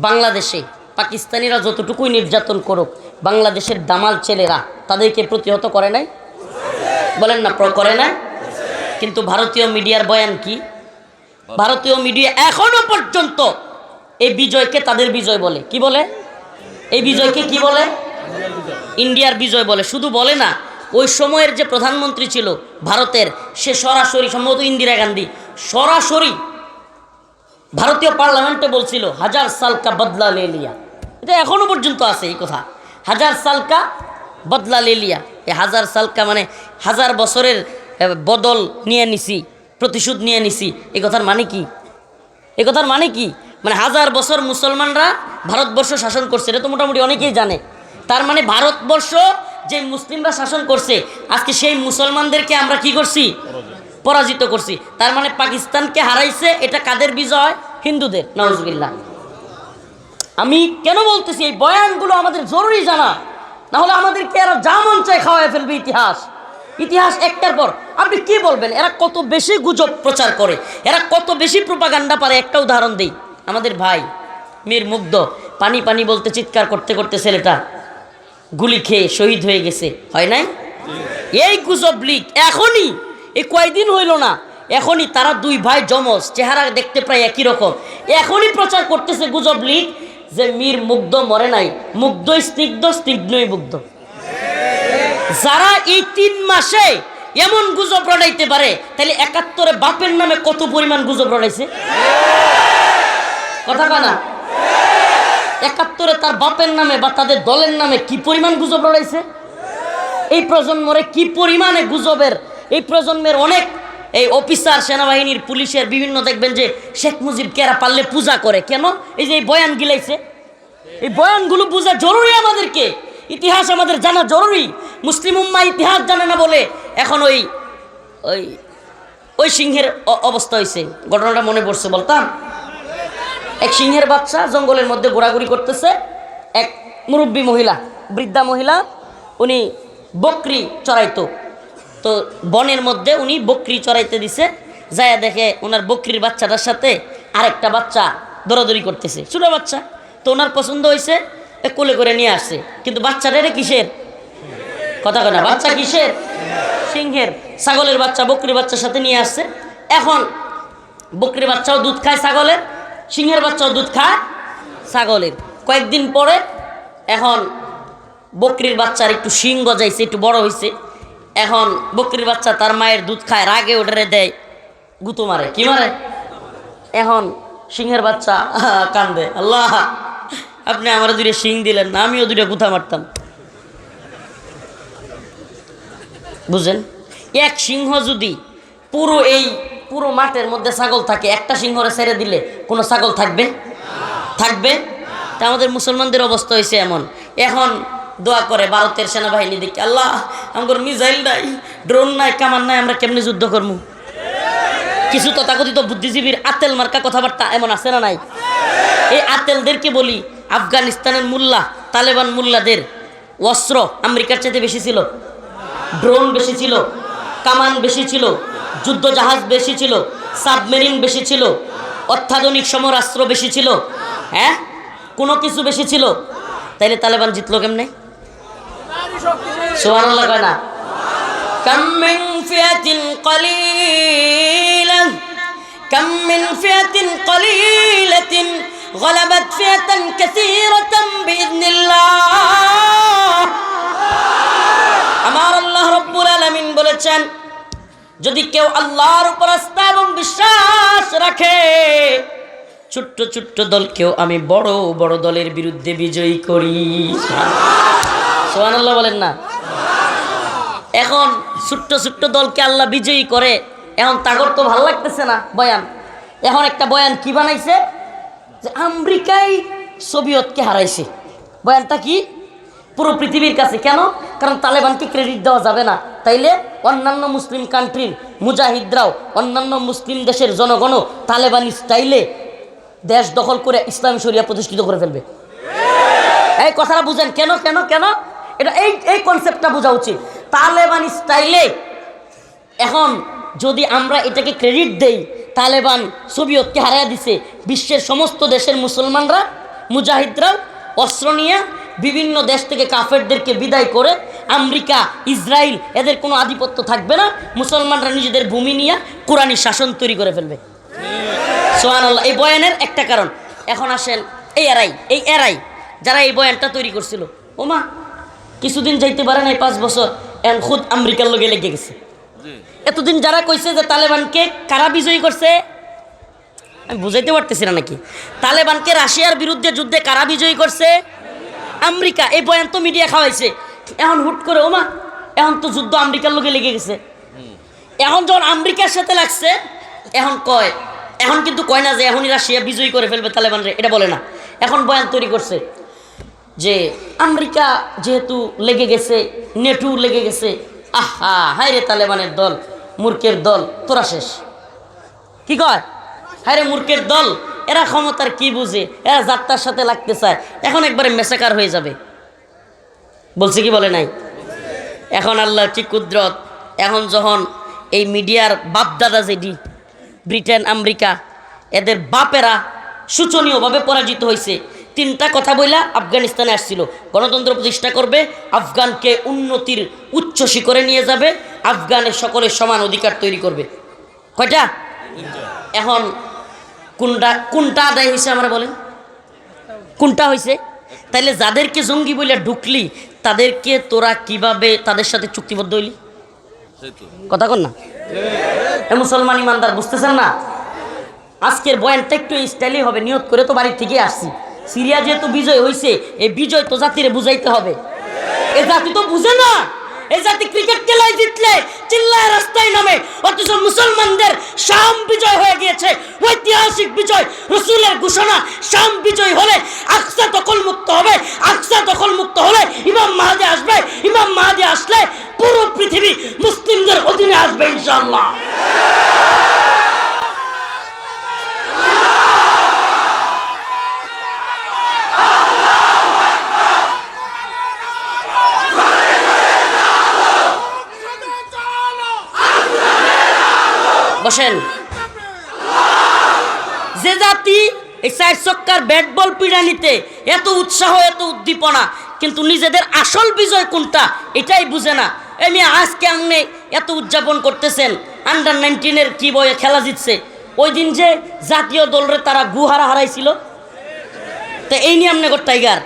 বাংলাদেশে পাকিস্তানিরা যতটুকুই নির্যাতন করুক, বাংলাদেশের দামাল ছেলেরা তাদেরকে প্রতিহত করে নাই? বলেন না, করে নাই? কিন্তু ভারতীয় মিডিয়ার বয়ান কি? ভারতীয় মিডিয়া এখনো পর্যন্ত এই বিজয়কে তাদের বিজয় বলে। কি বলে? এই বিজয়কে কি বলে? ইন্ডিয়ার বিজয় বলে। শুধু বলে না, ওই সময়ের যে প্রধানমন্ত্রী ছিল ভারতের, সে সরাসরি, সম্ভবত ইন্দিরা গান্ধী, সরাসরি ভারতীয় পার্লামেন্টে বলছিল 1000 সাল কা বদলা লে লিয়া। এটা এখনো পর্যন্ত আছে এই কথা, 1000 সাল কা বদলা লে লিয়া। এই 1000 সাল কা মানে 1000 বছরের বদল নিয়ে নিছি, প্রতিশোধ নিয়ে নিছি। এই কথার মানে কি? এই কথার মানে কি? মানে 1000 বছর মুসলমানরা ভারতবর্ষ শাসন করছে, এটা তো মোটামুটি অনেকেই জানে। তার মানে ভারতবর্ষ যে মুসলিমরা শাসন করছে, আজকে সেই মুসলমানদেরকে আমরা কি করছি? পরাজিত করছি। তার মানে পাকিস্তানকে হারাইছে, এটা কাদের বিজয়? হিন্দুদের। নাউজুবিল্লাহ। আমি কেন বলতেছি, এই বয়ানগুলো আমাদের জরুরি জানা, না হলে আমাদেরকে এরা যা মন চায় খাওয়ায় ফেলবে। ইতিহাস একটার পর আপনি কি বলবেন? এরা কত বেশি গুজব প্রচার করে, এরা কত বেশি প্রোপাগান্ডা পারে। একটা উদাহরণ দিই, আমাদের ভাই মীর মুগ্ধ পানি পানি বলতে চিৎকার করতে করতে ছেলেটা গুলি খেয়ে শহীদ হয়ে গেছে, হয় নাই? এই গুজব লিগ এখনই, এই কয়দিন হইল না, এখনই তারা 2 ভাই জমজ, চেহারা দেখতে প্রায় একই রকম, এখনই প্রচার করতেছে গুজব লিগ যে মীর মুগ্ধ মরে নাই, মুগ্ধ স্নিগ্ধ, স্নিগ্ধই মুগ্ধ। যারা এই 3 মাসে এমন গুজব রটাইতে পারে, তাহলে 71-এ বাপের নামে কত পরিমাণ গুজব রটাইছে? কথা কয় না? 71-এ তার বাপের নামে বা তাদের দলের নামে কি পরিমাণ গুজব রটাইছে? এই প্রজন্মরে কি পরিমাণে গুজবের, এই প্রজন্মের অনেক এই অফিসার, সেনাবাহিনীর, পুলিশের বিভিন্ন দেখবেন যে শেখ মুজিব কেরা পারলে পূজা করে। কেন? এই যে এই বয়ান গিলাইছে, এই বয়ানগুলো বোঝা জরুরি, আমাদেরকে ইতিহাস আমাদের জানা জরুরি। মুসলিম উম্মাহ ইতিহাস জানে না বলে এখন ওই ওই ওই সিংহের অবস্থা হয়েছে। ঘটনাটা মনে পড়ছে, বলতাম। এক সিংহের বাচ্চা জঙ্গলের মধ্যে ঘোরাঘুরি করতেছে। এক মুরব্বী মহিলা, বৃদ্ধা মহিলা, উনি বকরি চড়াইতো। তো বনের মধ্যে উনি বকরি চড়াইতে দিছে, যায় দেখে ওনার বকরির বাচ্চাটার সাথে আরেকটা বাচ্চা দৌড়াদৌড়ি করতেছে, ছোটো বাচ্চা। তো ওনার পছন্দ হয়েছে, কোলে করে নিয়ে আসছে। কিন্তু বাচ্চাটা রে কিসের? কথা কয় না, বাচ্চা কিসের? সিংহের। ছাগলের বাচ্চা বকরির বাচ্চার সাথে নিয়ে আসছে। এখন বকরির বাচ্চাও দুধ খায় ছাগলের, সিংহের বাচ্চাও দুধ খায় ছাগলের। কয়েকদিন পরে এখন বকরির বাচ্চার একটু শিং গজাইছে, একটু বড় হয়েছে। এখন বকরির বাচ্চা তার মায়ের দুধ খায়, রাগে ওটারে দেয়, গুঁতো মারে। কি মারে? এখন সিংহের বাচ্চা কান্দে, আল্লাহ আপনি আমার 2টা শিং দিলেন না, আমিও 2টা গুঁথা মারতাম। বুঝেন? এক সিংহ যদি পুরো মাঠের মধ্যে ছাগল থাকে, একটা সিংহরে ছেড়ে দিলে কোনো ছাগল থাকবে? থাকবে? তা আমাদের মুসলমানদের অবস্থা হয়েছে এমন। এখন দোয়া করে ভারতের সেনাবাহিনী দেখি, আল্লাহ আমার মিসাইল নাই, ড্রোন নাই, কামান নাই, আমরা কেমনে যুদ্ধ করবো? কিছু তথাকথিত বুদ্ধিজীবীর আতেল মার্কা কথাবার্তা এমন আছে না নাই? এই আতেলদেরকে বলি, আফগানিস্তানের মোল্লা, তালেবান মোল্লাদের অস্ত্র আমেরিকার চাইতে বেশি ছিল, ড্রোন বেশি ছিল, কামান বেশি ছিল, যুদ্ধ জাহাজ বেশি ছিল, সাবমেরিন বেশি ছিল, অত্যাধুনিক সমরাস্ত্র বেশি ছিল। হ্যাঁ, কোনো কিছু বেশি ছিল। তাইলে তালেবান জিতলো কেমনে? সুবহানাল্লাহ কয় না? কাম মিন ফিয়াতিন কালিলাহ, কাম মিন ফিয়াতিন কালিলাতিন গলাবাত ফিয়াতান কাসীরাতান বিইذنিল্লাহ। আমার আল্লাহ রাব্বুল আলামিন বলেছেন, যদি কেউ আল্লাহর উপর আস্থা এবং বিশ্বাস রাখে, ছোট্ট ছোট্ট দলকেও আমি বড় বড় দলের বিরুদ্ধে বিজয়ী করি। সুবহানাল্লাহ বলেন না? এখন ছোট্ট ছোট্ট দলকে আল্লাহ বিজয়ী করে। এখন তাগর তো ভালো লাগতেছে না বয়ান। এখন একটা বয়ান কি বানাইছে যে আমেরিকাই সোভিয়েতকে হারাইছে। বয়ানটা কি? পুরো পৃথিবীর কাছে। কেন? কারণ তালেবানকে ক্রেডিট দেওয়া যাবে না, তাইলে অন্যান্য মুসলিম কান্ট্রির মুজাহিদরাও, অন্যান্য মুসলিম দেশের জনগণও তালেবানি স্টাইলে দেশ দখল করে ইসলামী শরিয়া প্রতিষ্ঠিত করে ফেলবে। এই কথাটা বুঝেন? কেন কেন কেন এটা এই কনসেপ্টটা বোঝা উচিত। তালেবানি স্টাইলে এখন যদি আমরা এটাকে ক্রেডিট দেই, তালেবান সোভিয়েতকে হারিয়ে দিছে, বিশ্বের সমস্ত দেশের মুসলমানরা, মুজাহিদরাও অস্ত্র নিয়ে বিভিন্ন দেশ থেকে কাফেরদেরকে বিদায় করে, আমেরিকা, ইসরায়েল এদের কোনো আধিপত্য থাকবে না, মুসলমানরা নিজেদের ভূমি নিয়ে কোরআনী শাসন তৈরি করে ফেলবে। সুবহানাল্লাহ। এই বয়ানের একটা কারণ। এখন আসেন এই এরাই যারা এই বয়ানটা তৈরি করছিল, ওমা কিছুদিন যাইতে পারে নাই, 5 বছর, এখন খুদ আমেরিকার লগে লেগে গেছে। এতদিন যারা কইছে যে তালেবানকে কারা বিজয়ী করছে, আমি বুঝাইতে পারতেছি না নাকি? তালেবানকে রাশিয়ার বিরুদ্ধে যুদ্ধে কারা বিজয়ী করছে? আমেরিকা। এই বয়ান তো মিডিয়া খাওয়াইছে। এখন হুট করে ওমা এখন তো যুদ্ধ আমেরিকার লগে লেগে গেছে। এখন যখন আমেরিকার সাথে লাগছে, এখন কিন্তু কয় না যে এখনই রাশিয়া বিজয়ী করে ফেলবে তালেবানরে, এটা বলে না। এখন বয়ান তৈরি করছে যে আমেরিকা যেহেতু লেগে গেছে, নেটো লেগে গেছে, আহা হায় রে তালেবানের দল, মূর্খের দল, তোরা শেষ। কি কয়? হায় রে মূর্খের দল, এরা ক্ষমতার কি বুঝে, এরা যাত্রার সাথে লাগতে চায়, এখন একবারে মেসাকার হয়ে যাবে। বলছে কি বলে নাই? এখন আল্লাহর কি কুদরত, এখন যখন এই মিডিয়ার বাপদাদা যেটি ব্রিটেন, আমেরিকা, এদের বাপেরা শোচনীয়ভাবে পরাজিত হয়েছে, 3টা কথা বইলা আফগানিস্তানে আসছিল, গণতন্ত্র প্রতিষ্ঠা করবে, আফগানকে উন্নতির উচ্চ শিখরে নিয়ে যাবে, আফগানের সকলের সমান অধিকার তৈরি করবে। কয়টা? এখন কোনটা আদায় হয়েছে আমরা বলেন? কোনটা হয়েছে? তাইলে যাদেরকে জঙ্গি বলে ঢুকলি তাদেরকে তোরা কিভাবে তাদের সাথে চুক্তিবদ্ধ হইলি? কথা কন না, মুসলমান ইমানদার বুঝতেছেন না? আজকের বয়ানটা একটু স্টাইলই হবে, নিয়ত করে তো বাড়ির থেকে আসছি। সিরিয়া যেহেতু বিজয় হয়েছে, এই বিজয় তো জাতিরে বুঝাইতে হবে। এ জাতি তো বুঝে না, এই জাতি ক্রিকেট খেলায় জিতলে চিল্লায় রাস্তায় নামে, অথচ মুসলমানদের শাম বিজয় হয়ে গিয়েছে, ঐতিহাসিক বিজয়, রসুলের ঘোষণা। শাম বিজয় হলে আকসা দখল মুক্ত হবে, আকসা দখল মুক্ত হলে ইমাম মাহদী আসবে, ইমাম মাহদী আসলে পুরো পৃথিবী মুসলিমদের অধীনে আসবে ইনশাআল্লাহ। বসেন। যে জাতি এই 4 ছক্কার ব্যাট বল পিড়ানিতে এত উৎসাহ, এত উদ্দীপনা, কিন্তু নিজেদের আসল বিজয় কোনটা এটাই বুঝে না। এমনি আজকে আপনি এত উদযাপন করতেছেন, আন্ডার 19-এর কি বয়ে খেলা জিতছে, ওই দিন যে জাতীয় দলরে তারা গুহারা হারাইছিল, তো এই নিয়ে আপনি টাইগার।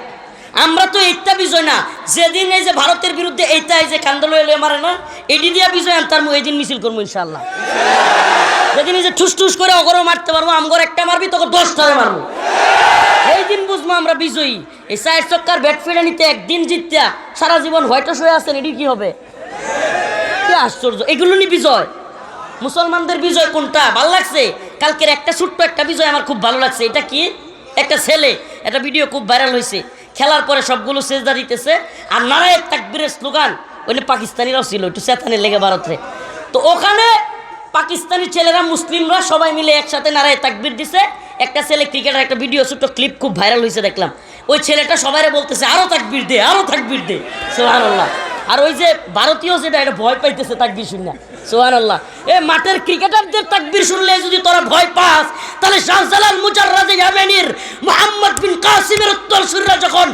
আমরা তো এইটা বিজয় না, যেদিন এই যে ভারতের বিরুদ্ধে এইটা এই যে কান্দল মারে না, এটি দিয়া বিজয় আনতার এই দিন মিছিল করবো ইনশাআল্লাহ। যেদিন এই যে ঠুস ঠুস করে অগরও মারতে পারবো, আমগর একটা মারবি তোকে 10টারে মারবো, এই দিন বুঝবো আমরা বিজয়ী। এই 4 ছক্কার ব্যাট ফিরে নিতে একদিন জিততা সারা জীবন হোয়াইটস হয়ে আসেন, এটি কি হবে? কি আশ্চর্য! এগুলো নিয়ে বিজয়। মুসলমানদের বিজয় কোনটা ভালো লাগছে? কালকের একটা ছোট্ট একটা বিজয় আমার খুব ভালো লাগছে। এটা কি? একটা ছেলে, একটা ভিডিও খুব ভাইরাল হয়েছে, খেলার পরে সবগুলো সেজদা দিতেছে আর নারায়ে তাকবীরের স্লোগান। ওইখানে পাকিস্তানিরাও ছিল, একটু চেতানের লেগে ভারতে। তো ওখানে পাকিস্তানি ছেলেরা মুসলিমরা সবাই মিলে একসাথে নারায়ে তাকবীর দিছে। একটা ছেলে ক্রিকেটার, একটা ভিডিও ছোট্ট ক্লিপ খুব ভাইরাল হয়েছে দেখলাম। ওই ছেলেটা সবাইরে বলতেছে আরো তাকবীর দে, আরো তাকবীর দে, সুবহানাল্লাহ। আর ওই যে ভারতীয় যেটা, এটা ভয় পাইতেছে তাকবীর শুনে, সুবহানাল্লাহ। এই মাঠের ক্রিকেটারদের তাকবীর শুনলে যদি তোরা ভয় পাস, তাহলে শাহজালাল মুজাররাদে ইয়ামানির মুহাম্মদ বিন কাসিমের উত্তরসূরিরা যখন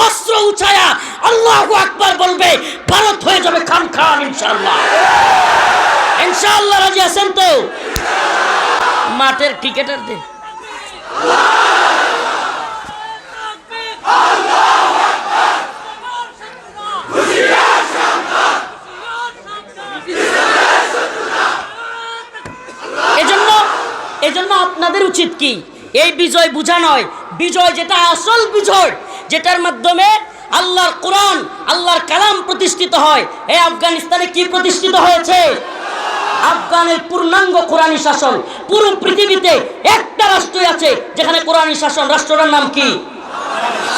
অস্ত্র উঠায়া আল্লাহু আকবার বলবে, ভারত হয়ে যাবে খান খান ইনশাআল্লাহ। ইনশাআল্লাহ রাজি আছেন তো? মাঠের ক্রিকেটারদের এজন্য আপনাদের উচিত কি? এই বিজয় বুঝা নয়, বিজয় যেটা আসল বিজয়, যেটার মাধ্যমে আল্লাহর কোরআন, আল্লাহর কালাম প্রতিষ্ঠিত হয়। এই আফগানিস্তানে কি প্রতিষ্ঠিত হয়েছে? আফগানের পূর্ণাঙ্গ কোরআনী শাসন। পুরো পৃথিবীতে একটা রাষ্ট্রই আছে যেখানে কোরআনী শাসন, রাষ্ট্রটার নাম কি?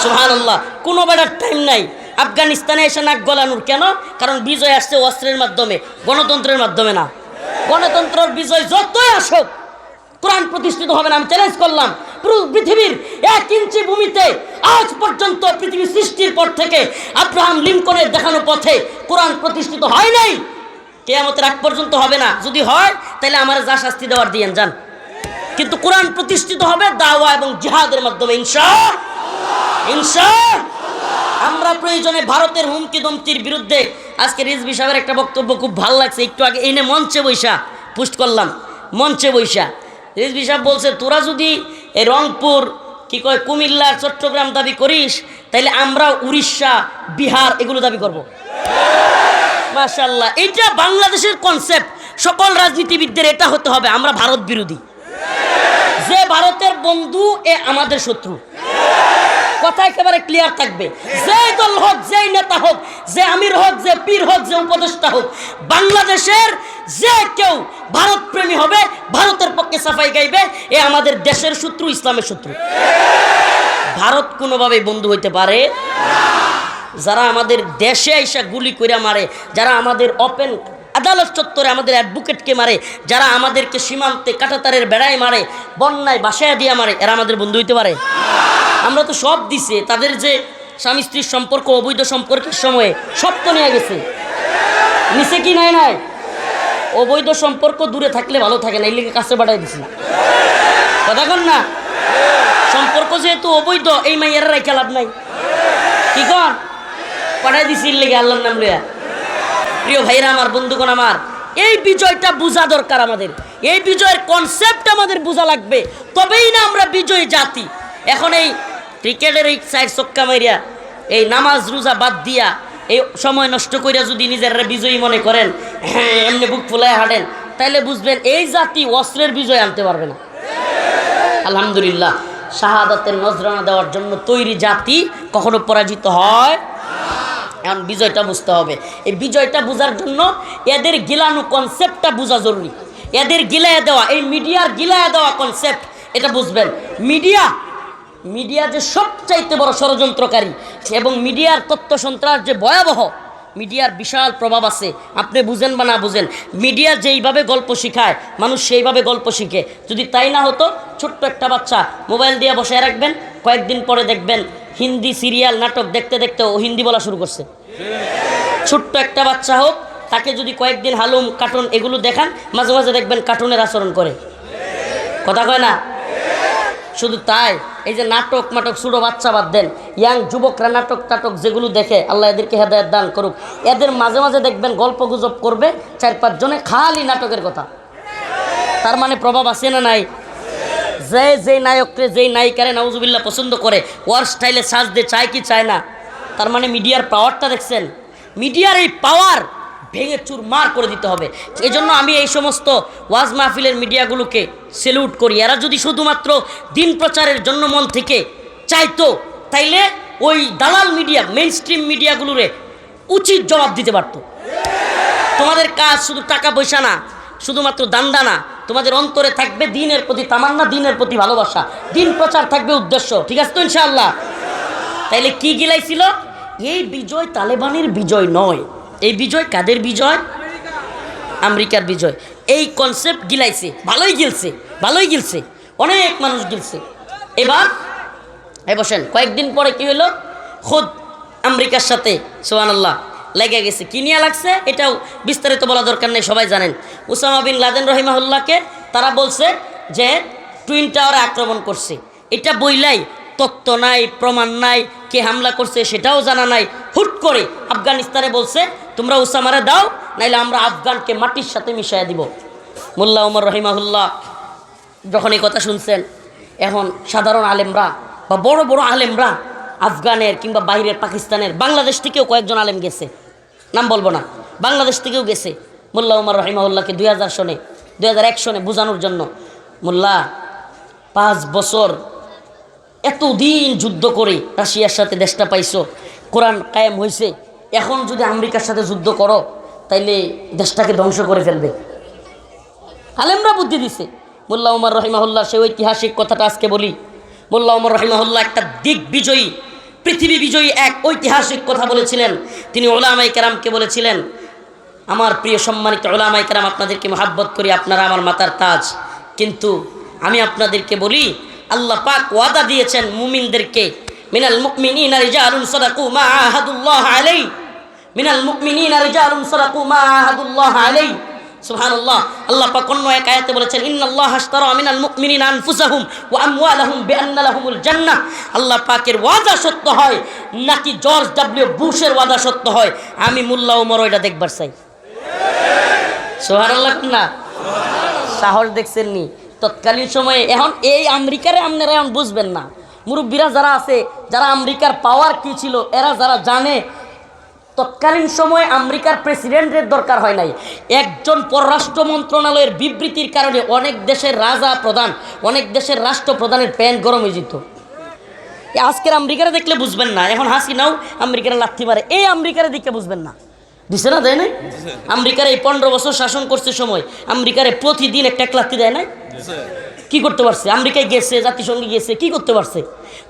সুবহানাল্লাহ। কোনো বেড়ার টাইম নাই আফগানিস্তানে এসে নাক গলানোর। কেন? কারণ বিজয় আসছে অস্ত্রের মাধ্যমে, গণতন্ত্রের মাধ্যমে না। গণতন্ত্রের বিজয় যতই আসুক, কোরআন প্রতিষ্ঠিত হবে না। আমি চ্যালেঞ্জ করলাম, পুরো পৃথিবীর 1 ইঞ্চি ভূমিতে আজ পর্যন্ত পৃথিবী সৃষ্টির পর থেকে আব্রাহাম লিঙ্কনের দেখানো পথে কোরআন প্রতিষ্ঠিত হয় নাই, কিয়ামতের আগ পর্যন্ত হবে না। যদি হয় তাহলে আমার যা শাস্তি দেওয়ার দিয়েন যান, কিন্তু কোরআন প্রতিষ্ঠিত হবে দাওয়া এবং জিহাদের মাধ্যমে ইনশাআল্লাহ। আমরা প্রয়োজনে ভারতের হুমকি দমকির বিরুদ্ধে, আজকে রিজভী সাহেবের একটা বক্তব্য খুব ভালো লাগছে, একটু আগে এনে মঞ্চে বৈশা পোস্ট করলাম, মঞ্চে বৈশা রিজভী সাহেব বলছে, তোরা যদি এই রংপুর কি কয় কুমিল্লা চট্টগ্রাম দাবি করিস, তাইলে আমরা উড়িষ্যা বিহার এগুলো দাবি করব। মাশাআল্লাহ, এটা বাংলাদেশের কনসেপ্ট। সকল রাজনীতিবিদদের এটা হতে হবে, আমরা ভারত বিরোধী। যে ভারতের বন্ধু এ আমাদের শত্রু, কথা একেবারে ক্লিয়ার থাকবে। যেই দল হোক, যেই নেতা হোক, যে আমির হোক, যে পীর হোক, যে উপদেষ্টা হোক, বাংলাদেশের যে কেউ ভারত প্রেমী হবে, ভারতের পক্ষে সাফাই গাইবে, এ আমাদের দেশের শত্রু, ইসলামের শত্রু। ভারত কোনোভাবেই বন্ধু হইতে পারে। যারা আমাদের দেশে আইসা গুলি করে মারে, যারা আমাদের ওপেন আদালত চত্বরে আমাদের অ্যাডভোকেটকে মারে, যারা আমাদেরকে সীমান্তে কাঁটাতারের বেড়ায় মারে, বন্যায় বাসায় দিয়া মারে, এরা আমাদের বন্ধু হইতে পারে? আমরা তো সব দিছে, তাদের যে স্বামী স্ত্রীর সম্পর্ক, অবৈধ সম্পর্কের সময়ে সব তো নিয়ে গেছে, নিচে কি নাই নাই? অবৈধ সম্পর্ক দূরে থাকলে ভালো থাকে না, এই লিগে কাছে বাড়াই দিছি। কথা কন না? সম্পর্ক যেহেতু অবৈধ, এই মাইয়ারা রাইখা লাভ নাই। কি কন? পাঠাই দিছি লেগে আল্লাহর নাম লইয়া। প্রিয় ভাইরা আমার, বন্ধুগণ আমার, এই বিজয়টা বোঝা দরকার আমাদের। এই বিজয়ের কনসেপ্ট আমাদের বোঝা লাগবে, তবেই না আমরা বিজয়ী জাতি। এখন এই ক্রিকেটের এই সাইড ছক্কা মারিয়া এই নামাজ রোজা বাদ দিয়া এই সময় নষ্ট করিয়া যদি নিজেরা বিজয়ী মনে করেন, হ্যাঁ এমনি বুক ফুলায় হাঁটেন, তাইলে বুঝবেন এই জাতি অস্ত্রের বিজয় আনতে পারবে না। আলহামদুলিল্লাহ, শাহাদাতের নজরানা দেওয়ার জন্য তৈরি জাতি কখনো পরাজিত হয়। এখন বিজয়টা বুঝতে হবে। এই বিজয়টা বোঝার জন্য এদের গিলানো কনসেপ্টটা বোঝা জরুরি। এদের গিলায় দেওয়া, এই মিডিয়ার গিলায় দেওয়া কনসেপ্ট, এটা বুঝবেন। মিডিয়া যে সবচাইতে বড় ষড়যন্ত্রকারী এবং মিডিয়ার তথ্য সন্ত্রাস যে ভয়াবহ, মিডিয়ার বিশাল প্রভাব আছে। আপনি বুঝেন বা না বুঝেন, মিডিয়া যেইভাবে গল্প শিখায় মানুষ সেইভাবে গল্প শিখে। যদি তাই না হতো, ছোট্ট একটা বাচ্চা মোবাইল দিয়ে বসায় রাখবেন, কয়েকদিন পরে দেখবেন হিন্দি সিরিয়াল নাটক দেখতে দেখতে ও হিন্দি বলা শুরু করছে। ছোট্ট একটা বাচ্চা হোক, তাকে যদি কয়েকদিন হালুম কার্টুন এগুলো দেখান, মাঝে মাঝে দেখবেন কার্টুনের আচরণ করে। কথা কয় না? শুধু তাই, এই যে নাটক ছোটো বাচ্চা বাদ দেন, ইয়াং যুবকরা নাটক টাটক যেগুলো দেখে, আল্লাহ এদেরকে হেদায়েত দান করুক, এদের মাঝে মাঝে দেখবেন গল্প গুজব করবে 4-5 জনে খালি নাটকের কথা। তার মানে প্রভাব আছে না নাই? যেই নায়ককে যেই নায়িকারে নাউজুবিল্লাহ পছন্দ করে, ওয়ার স্টাইলে সাজতে চায় কি চায় না? তার মানে মিডিয়ার পাওয়ারটা দেখছেন? মিডিয়ার এই পাওয়ার ভেঙে চুরমার করে দিতে হবে। এই জন্য আমি এই সমস্ত ওয়াজ মাহফিলের মিডিয়াগুলোকে সেলুট করি। এরা যদি শুধুমাত্র দিন প্রচারের জন্য মন থেকে চাইতো, তাইলে ওই দালাল মিডিয়া, মেইন স্ট্রিম মিডিয়াগুলোরে উচিত জবাব দিতে পারতো। তোমাদের কাজ শুধু টাকা পয়সা না, শুধুমাত্র দান্দা না, তোমাদের অন্তরে থাকবে দিনের প্রতি তামান্না, দিনের প্রতি ভালোবাসা, দিন প্রচার থাকবে উদ্দেশ্য। ঠিক আছে তো ইনশাআল্লাহ? তাইলে কি গিলাইছিল? এই বিজয় তালেবানের বিজয় নয়, এই বিজয় কাদের বিজয়? আমেরিকার বিজয়। এই কনসেপ্ট গিলাইছে, ভালোই গিলছে, অনেক মানুষ গিলছে। এবার বসেন, কয়েকদিন পরে কি হলো, খুদ আমেরিকার সাথে সুবহানাল্লাহ লেগে গেছে। কি নিয়ে লাগছে এটাও বিস্তারিত বলা দরকার নেই, সবাই জানেন। উসামা বিন লাদেন রহিমাহুল্লাহকে তারা বলছে যে টুইন টাওয়ারে আক্রমণ করছে। এটা বইলাই তথ্য নাই, প্রমাণ নাই, কে হামলা করছে সেটাও জানা নাই। হুট করে আফগানিস্তানে বলছে তোমরা উসামারে দাও, নাইলে আমরা আফগানকে মাটির সাথে মিশিয়ে দিব। মোল্লা ওমর রহিমাহুল্লাহ যখন এই কথা শুনছেন, এখন সাধারণ আলেমরা বা বড় বড় আলেমরা আফগানের কিংবা বাইরের পাকিস্তানের, বাংলাদেশ থেকেও কয়েকজন আলেম গেছে, নাম বলবো না, বাংলাদেশ থেকেও গেছে মোল্লা ওমর রহিমাহুল্লাহকে 2001 সনে বোঝানোর জন্য। মোল্লা 5 বছর এতদিন যুদ্ধ করে রাশিয়ার সাথে দেশটা পাইছো, কোরআন কায়েম হয়েছে, এখন যদি আমেরিকার সাথে যুদ্ধ করো তাইলে দেশটাকে ধ্বংস করে ফেলবে। আলেমরা বুদ্ধি দিছে। মোল্লা ওমর রহিমাহুল্লাহ সেই ঐতিহাসিক কথাটা আজকে বলি। মোল্লা ওমর রহিমাহুল্লাহ একটা দিগ্বিজয়ী, পৃথিবী বিজয়ী এক ঐতিহাসিক কথা বলেছিলেন। তিনি উলামায়ে কেরামকে বলেছিলেন, আমার প্রিয় সম্মানিত উলামায়ে কেরাম, আপনাদেরকে মহাব্বত করি, আপনারা আমার মাথার তাজ, কিন্তু আমি আপনাদেরকে বলি আল্লাহ পাক ওয়াদা দিয়েছেন মুমিনদেরকে, মিনাল মুমিনিনা রিজালুন সাদাকু মা আহাদুল্লাহ আলাইহি, মিনাল মুমিনিনা রিজালুন সাদাকু মা আহাদুল্লাহ আলাইহি। সুবহানাল্লাহ, আল্লাহ পাক অন্য এক আয়াতে বলেছেন ইন্নাল্লাহা আশতারা মিনাল মুমিনিনা আনফুসাহুম ওয়া আমওয়ালাহুম বিআন্না লাহুমুল জান্নাহ। আল্লাহ পাকের ওয়াদা সত্য হয় নাকি জর্জ ডব্লিউ বুশের ওয়াদা সত্য হয়? আমি মোল্লা ওমর ওইটা দেখবার চাই। সুবহানাল্লাহ না? সাহস দেখছেন নি তৎকালীন সময়ে? এখন এই আমেরিকারে আপনারা এখন বুঝবেন না, মুরব্বীরা যারা আছে, যারা আমেরিকার পাওয়ার কি ছিল, এরা যারা জানে, তৎকালীন সময়ে আমেরিকার প্রেসিডেন্টের দরকার হয় নাই। একজন পররাষ্ট্র মন্ত্রণালয়ের বিবৃতির কারণে অনেক দেশের রাজা প্রধান, অনেক দেশের রাষ্ট্রপ্রধানের প্যান্ট গরম হয়ে যেত। আজকের আমেরিকারে দেখলে বুঝবেন না, এখন হাসিনাও আমেরিকারে লাথি মারে, এই আমেরিকারে দেখে বুঝবেন না। দিছে না, দেয় নাই? আমেরিকার এই 15 বছর শাসন করছে সময়, আমেরিকারে প্রতিদিন একটা লাথি দেয় নাই? কি করতে পারছে? আমেরিকায় গেছে, জাতিসংঘে গেছে, কি করতে পারছে?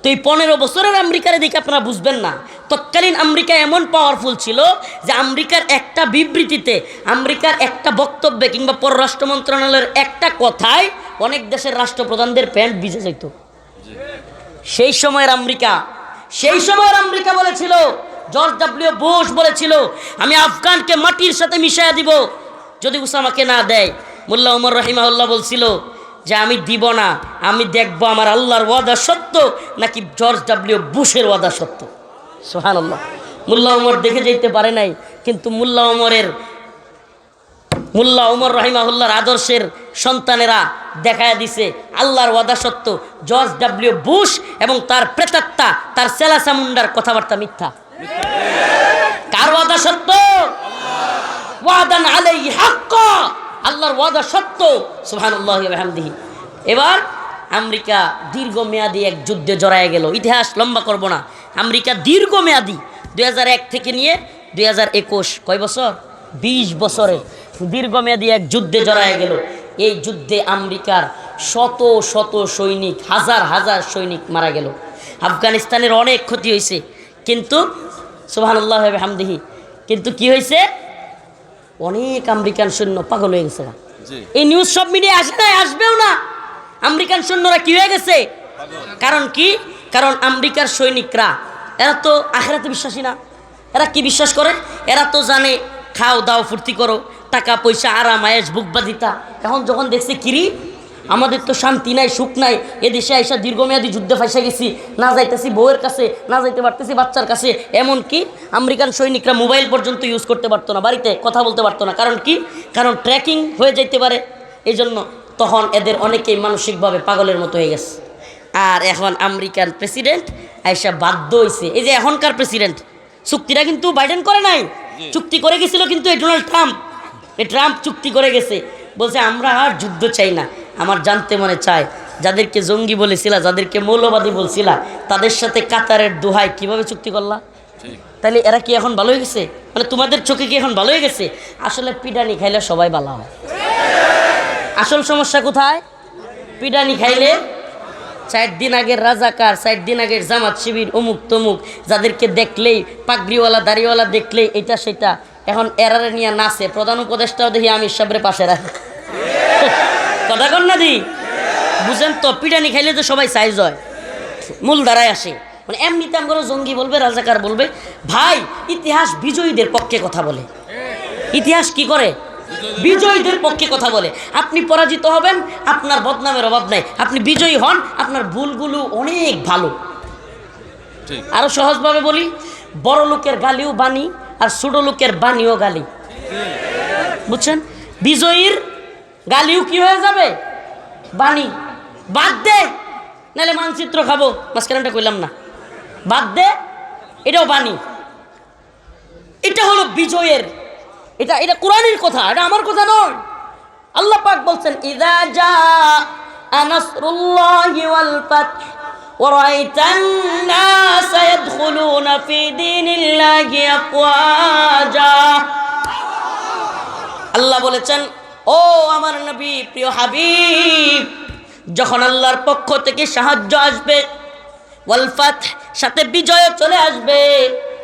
তো এই 15 বছরের আমেরিকারে দেখে আপনারা বুঝবেন না। তৎকালীন আমেরিকা এমন পাওয়ারফুল ছিল যে আমেরিকার একটা বিবৃতিতে, আমেরিকার একটা বক্তব্যে কিংবা পররাষ্ট্র মন্ত্রণালয়ের একটা কথায় অনেক দেশের রাষ্ট্রপ্রধানদের প্যান্ট ভিজে যেত। সেই সময়ের আমেরিকা বলেছিল, জর্জ ডব্লিউ বুশ বলেছিল আমি আফগানকে মাটির সাথে মিশিয়ে দিব যদি উসামাকে না দেয়। মোল্লা ওমর রহিমাহুল্লাহ বলছিল যে আমি দিব না, আমি দেখব আমার আল্লাহর ওয়াদা সত্য নাকি জর্জ ডব্লিউ বুশের ওয়াদা সত্য। সুবহানাল্লাহ। মোল্লা ওমর দেখে যেতে পারে নাই, কিন্তু মোল্লা ওমর রহিমাহুল্লাহর আদর্শের সন্তানেরা দেখায় দিছে আল্লাহর ওয়াদা সত্য, জর্জ ডব্লিউ বুশ এবং তার প্রেতাত্মা তার সেলাসা মুন্ডার কথাবার্তা মিথ্যা। কার ওয়াদা সত্য? ওয়াদান আলাইহি হাক্কা, আল্লাহর ওয়াদা সত্য। সুবহানাল্লাহি ওয়া বিহামদিহি। এবার আমেরিকা দীর্ঘমেয়াদী এক যুদ্ধে জড়ায় গেল। ইতিহাস লম্বা করব না। আমেরিকা দীর্ঘমেয়াদী 2001 থেকে নিয়ে 2021, কয় বছর? 20 বছরে দীর্ঘমেয়াদী এক যুদ্ধে জড়ায় গেল। এই যুদ্ধে আমেরিকার শত শত সৈনিক, হাজার হাজার সৈনিক মারা গেল। আফগানিস্তানের অনেক ক্ষতি হয়েছে, কিন্তু সুবহানাল্লাহি ওয়া বিহামদিহি, কিন্তু কি হয়েছে? অনেক আমেরিকান সৈন্য পাগল হয়ে গেছে। এই নিউজ সব মিডিয়ায় আসে নাই, আসবেও না। আমেরিকান সৈন্যরা কি হয়ে গেছে? কারণ কি? কারণ আমেরিকার সৈনিকরা এরা তো আখিরাতে বিশ্বাসী না। এরা কি বিশ্বাস করে? এরা তো জানে খাও দাও ফুর্তি করো, টাকা পয়সা আরাম আয়েশ বুকবাদিতা। এখন যখন দেখছে কিরি আমাদের তো শান্তি নাই, সুখ নাই, এদেশে আইসা দীর্ঘমেয়াদী যুদ্ধে ফাইসা গেছি, না যাইতেছি বউয়ের কাছে, না যাইতে পারতেছি বাচ্চার কাছে। এমনকি আমেরিকান সৈনিকরা মোবাইল পর্যন্ত ইউজ করতে পারতো না, বাড়িতে কথা বলতে পারতো না। কারণ কি? কারণ ট্র্যাকিং হয়ে যাইতে পারে, এই জন্য তখন এদের অনেকেই মানসিকভাবে পাগলের মতো হয়ে গেছে। আর এখন আমেরিকান প্রেসিডেন্ট আইসা বাধ্য হয়েছে, এই যে এখনকার প্রেসিডেন্ট, চুক্তিটা কিন্তু বাইডেন করে নাই, চুক্তি করে গেছিল কিন্তু এই ডোনাল্ড ট্রাম্প। এই ট্রাম্প চুক্তি করে গেছে, বলছে আমরা আর যুদ্ধ চাই না। আমার জানতে মনে চায়, যাদেরকে জঙ্গি বলেছিলা, যাদেরকে মৌলবাদী বলছিলা, তাদের সাথে কাতারের দোহায় কিভাবে চুক্তি করলা? তাহলে এরা কি এখন ভালো হয়ে গেছে? মানে তোমাদের চোখে কি এখন ভালো হয়ে গেছে? আসলে পিডানি খাইলে সবাই ভালো হয়। আসল সমস্যা কোথায়? পিডানি খাইলে 4 দিন আগের রাজাকার, 4 দিন আগের জামাত শিবির, অমুক তমুক, যাদেরকে দেখলেই পাগড়িওয়ালা দাড়িওয়ালা দেখলেই এটা সেটা, এখন এরারে নিয়ে নাচে। প্রধান উপদেষ্টাও দেখি আমির সাহেবের পাশে রাখে। কথা কন না দি? বুঝেন তো, পিডানি খাইলে তো সবাই সাইজ হয়, মূল ধারায় আসে। মানে এমনিতে আমরা জঙ্গি বলবে, রাজাকার বলবে। ভাই, ইতিহাস বিজয়ীদের পক্ষে কথা বলে। ইতিহাস কি করে? বিজয়ীদের পক্ষে কথা বলে। আপনি পরাজিত হবেন, আপনার বদনামের অভাব নাই। আপনি বিজয়ী হন, আপনার ভুলগুলো অনেক ভালো। আরো সহজভাবে বলি, বড় লোকের গালিও বাণী, আর ছোট লোকের বাণীও গালি। বুঝছেন? বিজয়ীর গালিও কি হয়ে যাবে? বাণী। বাদ দে, নাহলে মানচিত্র খাবো, মাঝখানটা কইলাম না, বাদ দে, এটাও বাণী। এটা হলো বিজয়ের, এটা এটা কোরআনের কথা, এটা আমার কথা নয়। আল্লাহ পাক বলছেন, ইযা জাআ নাসরুল্লাহি ওয়াল ফাতহ ওয়া রাআইতান নাসা ইয়াদখুলুনা ফি দীনিল্লাহি আফওয়াজা। আল্লাহ বলেছেন, ও আমার নবী, প্রিয় হাবিব, যখন আল্লাহর পক্ষ থেকে সাহায্য আসবে, ওয়াল ফাতহ, সাথে বিজয় চলে আসবে,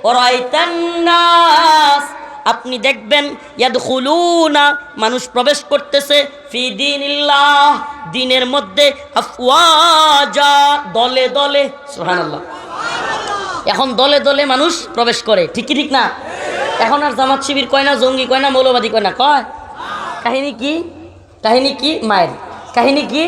ওয়া রাআইতান নাস, আপনি দেখবেন, ইয়াদখুলুনা, মানুষ প্রবেশ করতেছে, ফি দীনিল্লাহ, দ্বীনের মধ্যে, আফওয়াজা, দলে দলে। সুবহানাল্লাহ। এখন দলে দলে মানুষ প্রবেশ করে, ঠিক কি ঠিক না? এখন আর জামাত শিবির কয় না, জঙ্গি কয় না, মৌলবাদী কয় না, কয় কাহিনী কি? কাহিনী কি? মায়ের কাহিনী কি?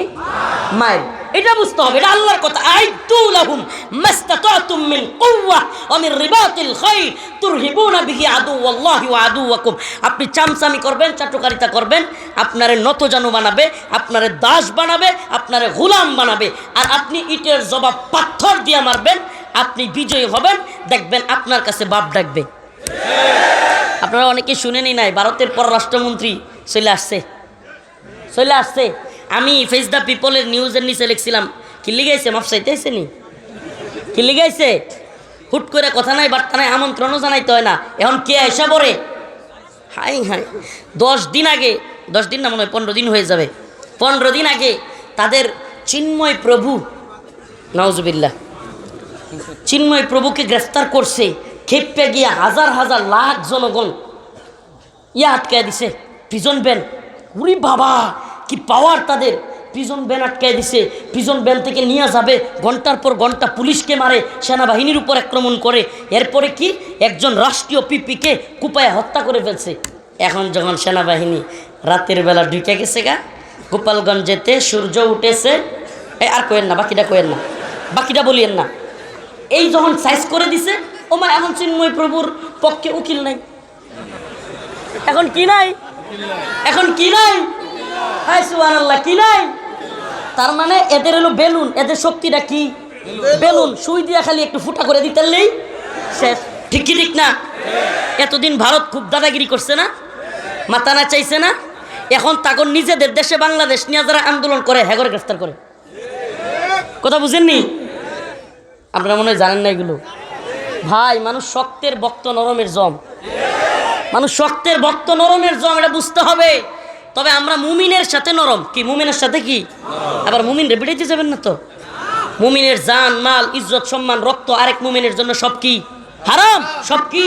মায়ের। এটা বুঝতে হবে, এটা আল্লাহর কথা। আইদু লাহুম মাস্তাতাতুম মিন কুওয়া ওয়া মিন রিবাতিল খাইল তুরহিবুনা বিহি আদুওয়াল্লাহি ওয়া আদুওয়াকুম। আপনি চামচামি করবেন, চাটুকারিতা করবেন, আপনারে নতজানু বানাবে, আপনারে দাস বানাবে, আপনারে গোলাম বানাবে। আর আপনি ইটের জবাব পাথর দিয়ে মারবেন, আপনি বিজয়ী হবেন, দেখবেন আপনার কাছে বাপ ডাকবে। আপনারা অনেকে শুনেনই নাই, ভারতের পররাষ্ট্রমন্ত্রী চলে আসছে, চলে আসছে। আমি ফেস দ্য পিপলের নিউজের নিচে লিখছিলাম, কি লিগাইছে? মাপ চাইতেছে নি? কি লিগাইছে? হুট করে কথা নাই, বার্তা নাই, আমন্ত্রণও জানাইতে হয় না। এখন কে এসে পড়ে? হাই হাই, 10 দিন আগে, 10 দিন না, মনে হয় 15 দিন হয়ে যাবে, 15 দিন আগে তাদের চিন্ময় প্রভু, নাউজুবিল্লাহ, চিন্ময় প্রভুকে গ্রেফতার করছে। খেপে গিয়া হাজার হাজার লাখ জনগণ আটকায় দিছে, প্রিজন ভ্যান। উরি বাবা, কি পাওয়ার তাদের! প্রিজন ভ্যান আটকায় দিছে, প্রিজন ভ্যান থেকে নিয়ে যাবে, ঘন্টার পর ঘন্টা পুলিশকে মারে, সেনাবাহিনীর উপর আক্রমণ করে। এরপরে কি, একজন রাষ্ট্রীয় পিপিকে কুপায় হত্যা করে ফেলছে। এখন যখন সেনাবাহিনী রাতের বেলা ঢুকে গেছে গা গোপালগঞ্জেতে, সূর্য উঠেছে, আর কয়েন না, বাকিটা কয়েন না, বাকিটা বলিয়েন না। এই যখন সাইজ করে দিছে, ওমা, এখন চিন্ময় প্রভুর পক্ষে উকিল নাই। এখন কি নাই? এখন কি নাই? হায় সুবহানাল্লাহ, কি নাই? তার মানে এদের হলো বেলুন, এদের শক্তিটা কি? বেলুন। সুই দিয়া খালি একটু ফুটা করে দিতেলেই শেষ। ঠিক কি ঠিক না? এতদিন ভারত খুব দাদাগিরি করছে না, মাথা না চাইছে না? এখন তখন নিজেদের দেশে বাংলাদেশ নিয়ে যারা আন্দোলন করে হ্যাগরে গ্রেফতার করে। কথা বুঝেননি? আপনারা মনে হয় জানেন না এগুলো। ভাই, মানুষ শক্তের বক্ত নরমের জম, মানুষ শক্তের বক্ত নরমের জম, এটা বুঝতে হবে। তবে আমরা মুমিনের সাথে নরম। কি মুমিনের সাথে কি? আবার মুমিন রে বিড়াইতে যাবেন না তো। মুমিনের জান মাল ইজ্জত সম্মান রক্ত আরেক মুমিনের জন্য সব কি হারাম, সব কি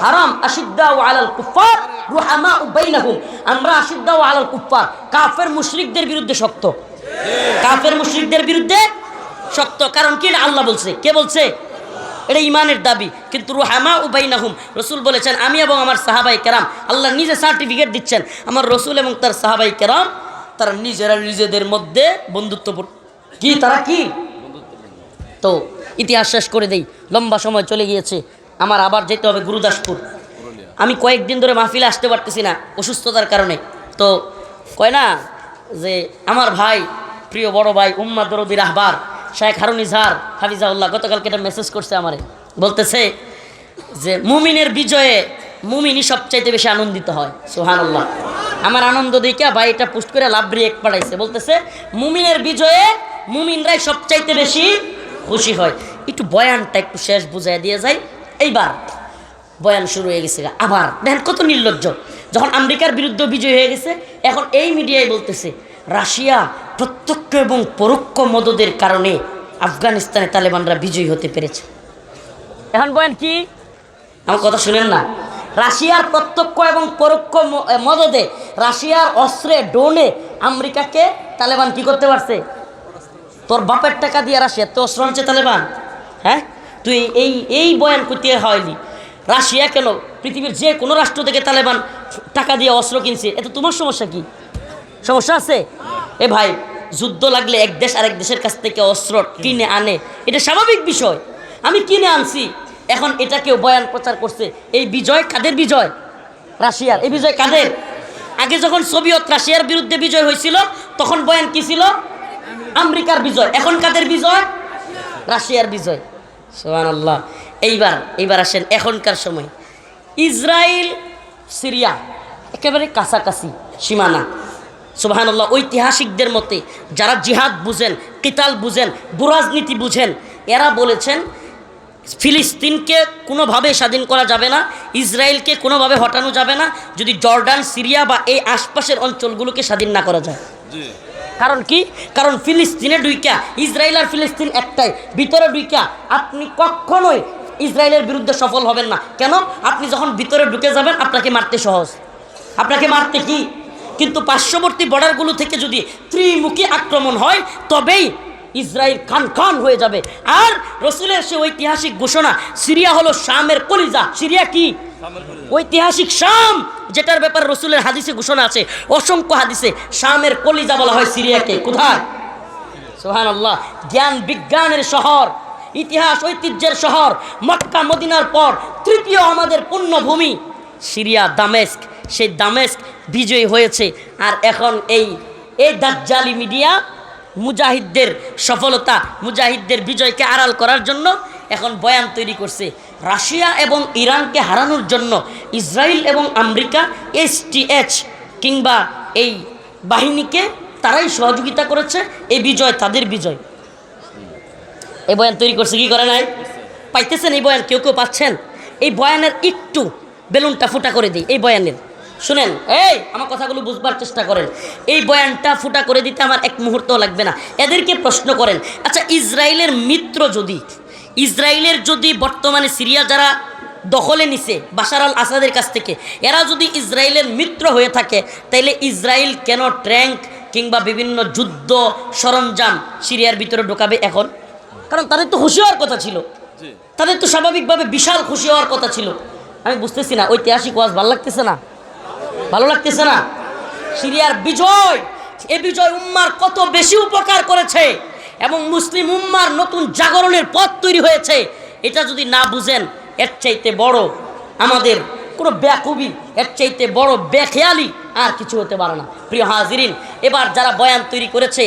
হারাম। আশিদ্দাউ আলাল কুফার রুহামাউ বাইনাহুম, আমরা আশিদ্দাউ আলাল কুফার, কাফের মুশরিকদের বিরুদ্ধে শক্ত, কাফের মুশরিকদের বিরুদ্ধে শক্ত। কারণ কি? আল্লাহ বলছে। কে বলছে? এটা ইমানের দাবি। কিন্তু রুহামাউ বাইনাহুম, রসুল বলেছেন আমি এবং আমার সাহাবাই কেরাম, আল্লাহ নিজে সার্টিফিকেট দিচ্ছেন, আমার রসুল এবং তার সাহাবাই কেরাম তারা নিজেরা নিজেদের মধ্যে বন্ধুত্বপূর্ণ। কি তারা কি? তো ইতিহাস শেষ করে দেই, লম্বা সময় চলে গিয়েছে। আমার আবার যেতে হবে গুরুদাসপুর। আমি কয়েকদিন ধরে মাহফিলে আসতে পারতেছি না অসুস্থতার কারণে। তো কয় না যে আমার ভাই, প্রিয় বড় ভাই উম্মা দরদি রাহবার শেখ হারুন ইজহার হাফিজাউল্লাহ গতকালকে একটা মেসেজ করছে আমারে, বলতেছে যে মুমিনের বিজয়ে মুমিনই সবচাইতে বেশি আনন্দিত হয়। সুবহানাল্লাহ। আমার আনন্দ দিকে ভাই এটা পোস্ট করে লাভ রিয়েক্ট পাঠাইছে, বলতেছে মুমিনের বিজয়ে মুমিনরাই সবচাইতে বেশি খুশি হয়। একটু বয়ানটা একটু শেষ বুঝাই দিয়ে যায়। এইবার বয়ান শুরু হয়ে গেছে। আবার দেখেন কত নির্লজ্জ, যখন আমেরিকার বিরুদ্ধে বিজয় হয়ে গেছে এখন এই মিডিয়ায় বলতেছে রাশিয়া প্রত্যক্ষ এবং পরোক্ষ মদদের কারণে আফগানিস্তানে তালেবানরা বিজয়ী হতে পেরেছে। এখন বয়ান কি? আমার কথা শুনেন না। রাশিয়ার প্রত্যক্ষ এবং পরোক্ষ মদদে, রাশিয়ার অস্ত্রে ডোনে আমেরিকাকে তালেবান কি করতে পারছে? তোর বাপের টাকা দিয়ে রাশিয়া তো অস্ত্র আনছে তালেবান। হ্যাঁ, তুই এই বয়ান করতে হয়নি। রাশিয়া কেন, পৃথিবীর যে কোনো রাষ্ট্র থেকে তালেবান টাকা দিয়ে অস্ত্র কিনছে, এতে তোমার সমস্যা কি? সমস্যা আছে? এ ভাই, যুদ্ধ লাগলে এক দেশ আরেক দেশের কাছ থেকে অস্ত্র কিনে আনে, এটা স্বাভাবিক বিষয়। আমি কিনে আনছি, এখন এটা কেউ বয়ান প্রচার করছে। এই বিজয় কাদের বিজয়? রাশিয়ার। এই বিজয় কাদের? আগে যখন সোভিয়েত রাশিয়ার বিরুদ্ধে বিজয় হয়েছিল তখন বয়ান কি ছিল? আমেরিকার বিজয়। এখন কাদের বিজয়? রাশিয়ার বিজয়। সুবহানাল্লাহ। এইবার আসেন এখনকার সময়। ইসরায়েল সিরিয়া একেবারে কাছাকাছি সীমানা। সুবহানাল্লাহ। ঐতিহাসিকদের মতে, যারা জিহাদ বুঝেন, কিতাল বুঝেন, ভূরাজনীতি বুঝেন, এরা বলেছেন ফিলিস্তিনকে কোনোভাবে স্বাধীন করা যাবে না, ইসরায়েলকে কোনোভাবে হটানো যাবে না যদি জর্ডান, সিরিয়া বা এই আশপাশের অঞ্চলগুলোকে স্বাধীন না করা যায়। কারণ কি? কারণ ফিলিস্তিনে ডুইকা, ইসরায়েল আর ফিলিস্তিন একটাই, ভিতরে ডুইকা আপনি কখনোই ইসরায়েলের বিরুদ্ধে সফল হবেন না। কেন? আপনি যখন ভিতরে ঢুকে যাবেন আপনাকে মারতে সহজ, আপনাকে মারতে কি। কিন্তু পার্শ্ববর্তী বর্ডারগুলো থেকে যদি ত্রিমুখী আক্রমণ হয় তবেই ইসরায়েল খান হয়ে যাবে। আর রসুলের সে ঐতিহাসিক ঘোষণা, সিরিয়া হলো শামের কলিজা। সিরিয়া কি? ঐতিহাসিক শাম, যেটার ব্যাপারে রসুলের হাদিসে ঘোষণা আছে, অসংখ্য হাদিসে। শামের কলিজা বলা হয় সিরিয়াকে। কোথায়? সুবহানাল্লাহ। জ্ঞান বিজ্ঞানের শহর, ইতিহাস ঐতিহ্যের শহর, মক্কা মদিনার পর তৃতীয় আমাদের পুণ্যভূমি সিরিয়া, দামেস্ক। সেই দামেস্ক বিজয়ী হয়েছে। আর এখন এই দাজ্জালি মিডিয়া মুজাহিদদের সফলতা, মুজাহিদদের বিজয়কে আড়াল করার জন্য এখন বয়ান তৈরি করছে। রাশিয়া এবং ইরানকে হারানোর জন্য ইসরায়েল এবং আমেরিকা STH কিংবা এই বাহিনীকে তারাই সহযোগিতা করেছে। এই বিজয় তাদের বিজয়। এই বয়ান তৈরি করছে, কি করে নাই? পাইতেছেন এই বয়ান? কেউ পাচ্ছেন? এই বয়ানের একটু বেলুনটা ফুটা করে দিই। এই বয়ানের শুনেন, এই আমার কথাগুলো বুঝবার চেষ্টা করেন। এই বয়ানটা ফুটা করে দিতে আমার এক মুহূর্তও লাগবে না। এদেরকে প্রশ্ন করেন, আচ্ছা ইসরায়েলের মিত্র যদি, ইসরায়েলের যদি বর্তমানে সিরিয়া যারা দখলে নিছে বাশার আল আসাদের কাছ থেকে, এরা যদি ইসরায়েলের মিত্র হয়ে থাকে, তাইলে ইসরায়েল কেন ট্যাঙ্ক কিংবা বিভিন্ন যুদ্ধ সরঞ্জাম সিরিয়ার ভিতরে ঢোকাবে এখন? কারণ তাদের তো খুশি হওয়ার কথা ছিল, তাদের তো স্বাভাবিকভাবে বিশাল খুশি হওয়ার কথা ছিল। আমি বুঝতেছি না, ঐতিহাসিক ওয়াজ ভালো লাগতেছে না, ভালো লাগতেছে না। সিরিয়ার বিজয়, এ বিজয় উম্মার কত বেশি উপকার করেছে এবং মুসলিম উম্মার নতুন জাগরণের পথ তৈরি হয়েছে। এটা যদি না বুঝেন, এর চাইতে বড় আমাদের কোনো বেকুবি, এর চাইতে বড় বেখেয়ালি আর কিছু হতে পারে না। প্রিয় হাজিরিন, এবার যারা বয়ান তৈরি করেছে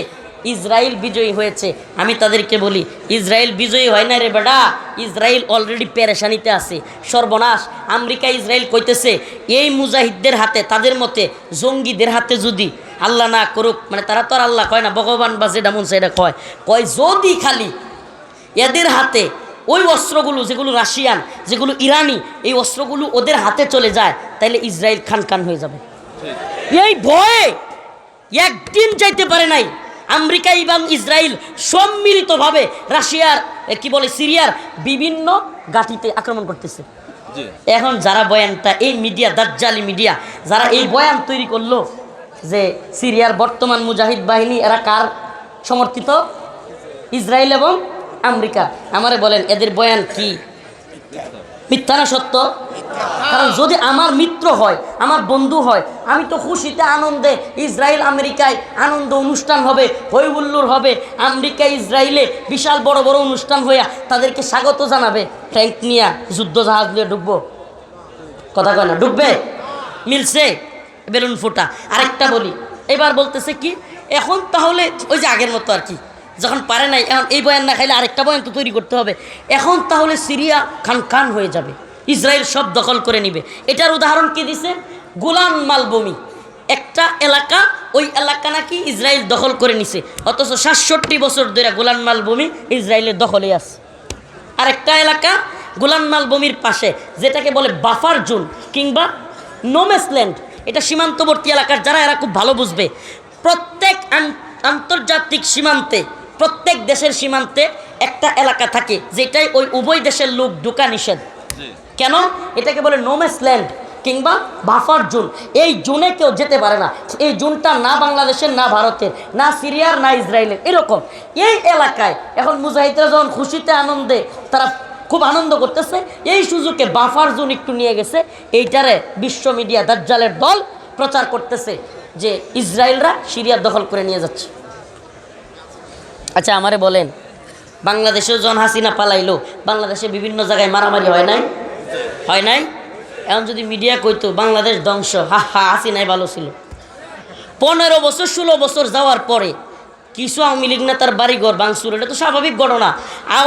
ইসরায়েল বিজয়ী হয়েছে। আমি তাদেরকে বলি, ইসরায়েল বিজয়ী হয় না রে বেটা, ইসরায়েল অলরেডি পেরেশানিতে আছে, সর্বনাশ। আমেরিকা ইসরায়েল কইতেছে এই মুজাহিদদের হাতে, তাদের মতে জঙ্গিদের হাতে যদি, আল্লাহ না করুক, মানে তারা তো আর আল্লাহ কয় না, ভগবান বা যেটা মন সেটা কয়, যদি খালি এদের হাতে ওই অস্ত্রগুলো, যেগুলো রাশিয়ান, যেগুলো ইরানি, এই অস্ত্রগুলো ওদের হাতে চলে যায়, তাইলে ইসরায়েল খান খান হয়ে যাবে। এই ভয়ে একদিন যাইতে পারে নাই আমেরিকা এবং ইসরায়েল সম্মিলিতভাবে রাশিয়ার কি বলে সিরিয়ার বিভিন্ন ঘাঁটিতে আক্রমণ করতেছে। এখন যারা বয়ানটা, এই মিডিয়া, দাজ্জালি মিডিয়া, যারা এই বয়ান তৈরি করলো যে সিরিয়ার বর্তমান মুজাহিদ বাহিনী এরা কার সমর্থিত, ইসরায়েল এবং আমেরিকা, আমারে বলেন এদের বয়ান কি মিথ্যা না সত্য? কারণ যদি আমার মিত্র হয়, আমার বন্ধু হয়, আমি তো খুশিতে আনন্দে, ইসরায়েল আমেরিকায় আনন্দ অনুষ্ঠান হবে, হই হুল্লোড় হবে, আমেরিকা ইসরায়েলে বিশাল বড় বড় অনুষ্ঠান হইয়া তাদেরকে স্বাগত জানাবে, ট্যাঙ্ক নিয়ে যুদ্ধ জাহাজ নিয়ে ঢুকবো, কথা কয় না, ঢুকবে, মিলছে বেলুন ফোটা। আরেকটা বলি, এবার বলতেছে কি, এখন তাহলে ওই যে আগের মতো আর কি, যখন পারে নাই, এখন এই বয়ান না খাইলে আরেকটা বয়ান তো তৈরি করতে হবে, এখন তাহলে সিরিয়া খান খান হয়ে যাবে, ইসরায়েল সব দখল করে নিবে। এটার উদাহরণ কি দিছে, গোলান মালভূমি একটা এলাকা, ওই এলাকা নাকি ইসরায়েল দখল করে নিছে, অথচ ৬৭ বছর ধরে গোলান মালভূমি ইসরায়েলের দখলে আছে। আরেকটা এলাকা গোলান মালভূমির পাশে, যেটাকে বলে বাফার জোন কিংবা নোম্যান্সল্যান্ড, এটা সীমান্তবর্তী এলাকার যারা, এরা খুব ভালো বুঝবে। প্রত্যেক আন্তর্জাতিক সীমান্তে, প্রত্যেক দেশের সীমান্তে একটা এলাকা থাকে যেটাই ওই উভয় দেশের লোক ঢোকা নিষেধ। কেন? এটাকে বলে নোম্যান্সল্যান্ড কিংবা বাফার জোন। এই জোনে কেউ যেতে পারে না, এই জোনটা না বাংলাদেশের, না ভারতের, না সিরিয়ার, না ইসরায়েলের, এরকম। এই এলাকায় এখন মুজাহিদরা যখন খুশিতে আনন্দে তারা খুব আনন্দ করতেছে, এই সুযোগে বাফার জোন একটু নিয়ে গেছে, এইটারে বিশ্ব মিডিয়া দাজ্জালের দল প্রচার করতেছে যে ইসরায়েলরা সিরিয়া দখল করে নিয়ে যাচ্ছে। আচ্ছা আমারে বলেন, বাংলাদেশেও যখন হাসিনা পালাইলো, বাংলাদেশে বিভিন্ন জায়গায় মারামারি হয় নাই? হয় নাই? এখন যদি মিডিয়া কইতো বাংলাদেশ ধ্বংস, হা হা, হাসিনাই ভালো ছিল। 15 বছর 16 বছর যাওয়ার পরে কিছু আওয়ামী লীগ নেতার বাড়িঘর ভাঙচুর, এটা তো স্বাভাবিক ঘটনা।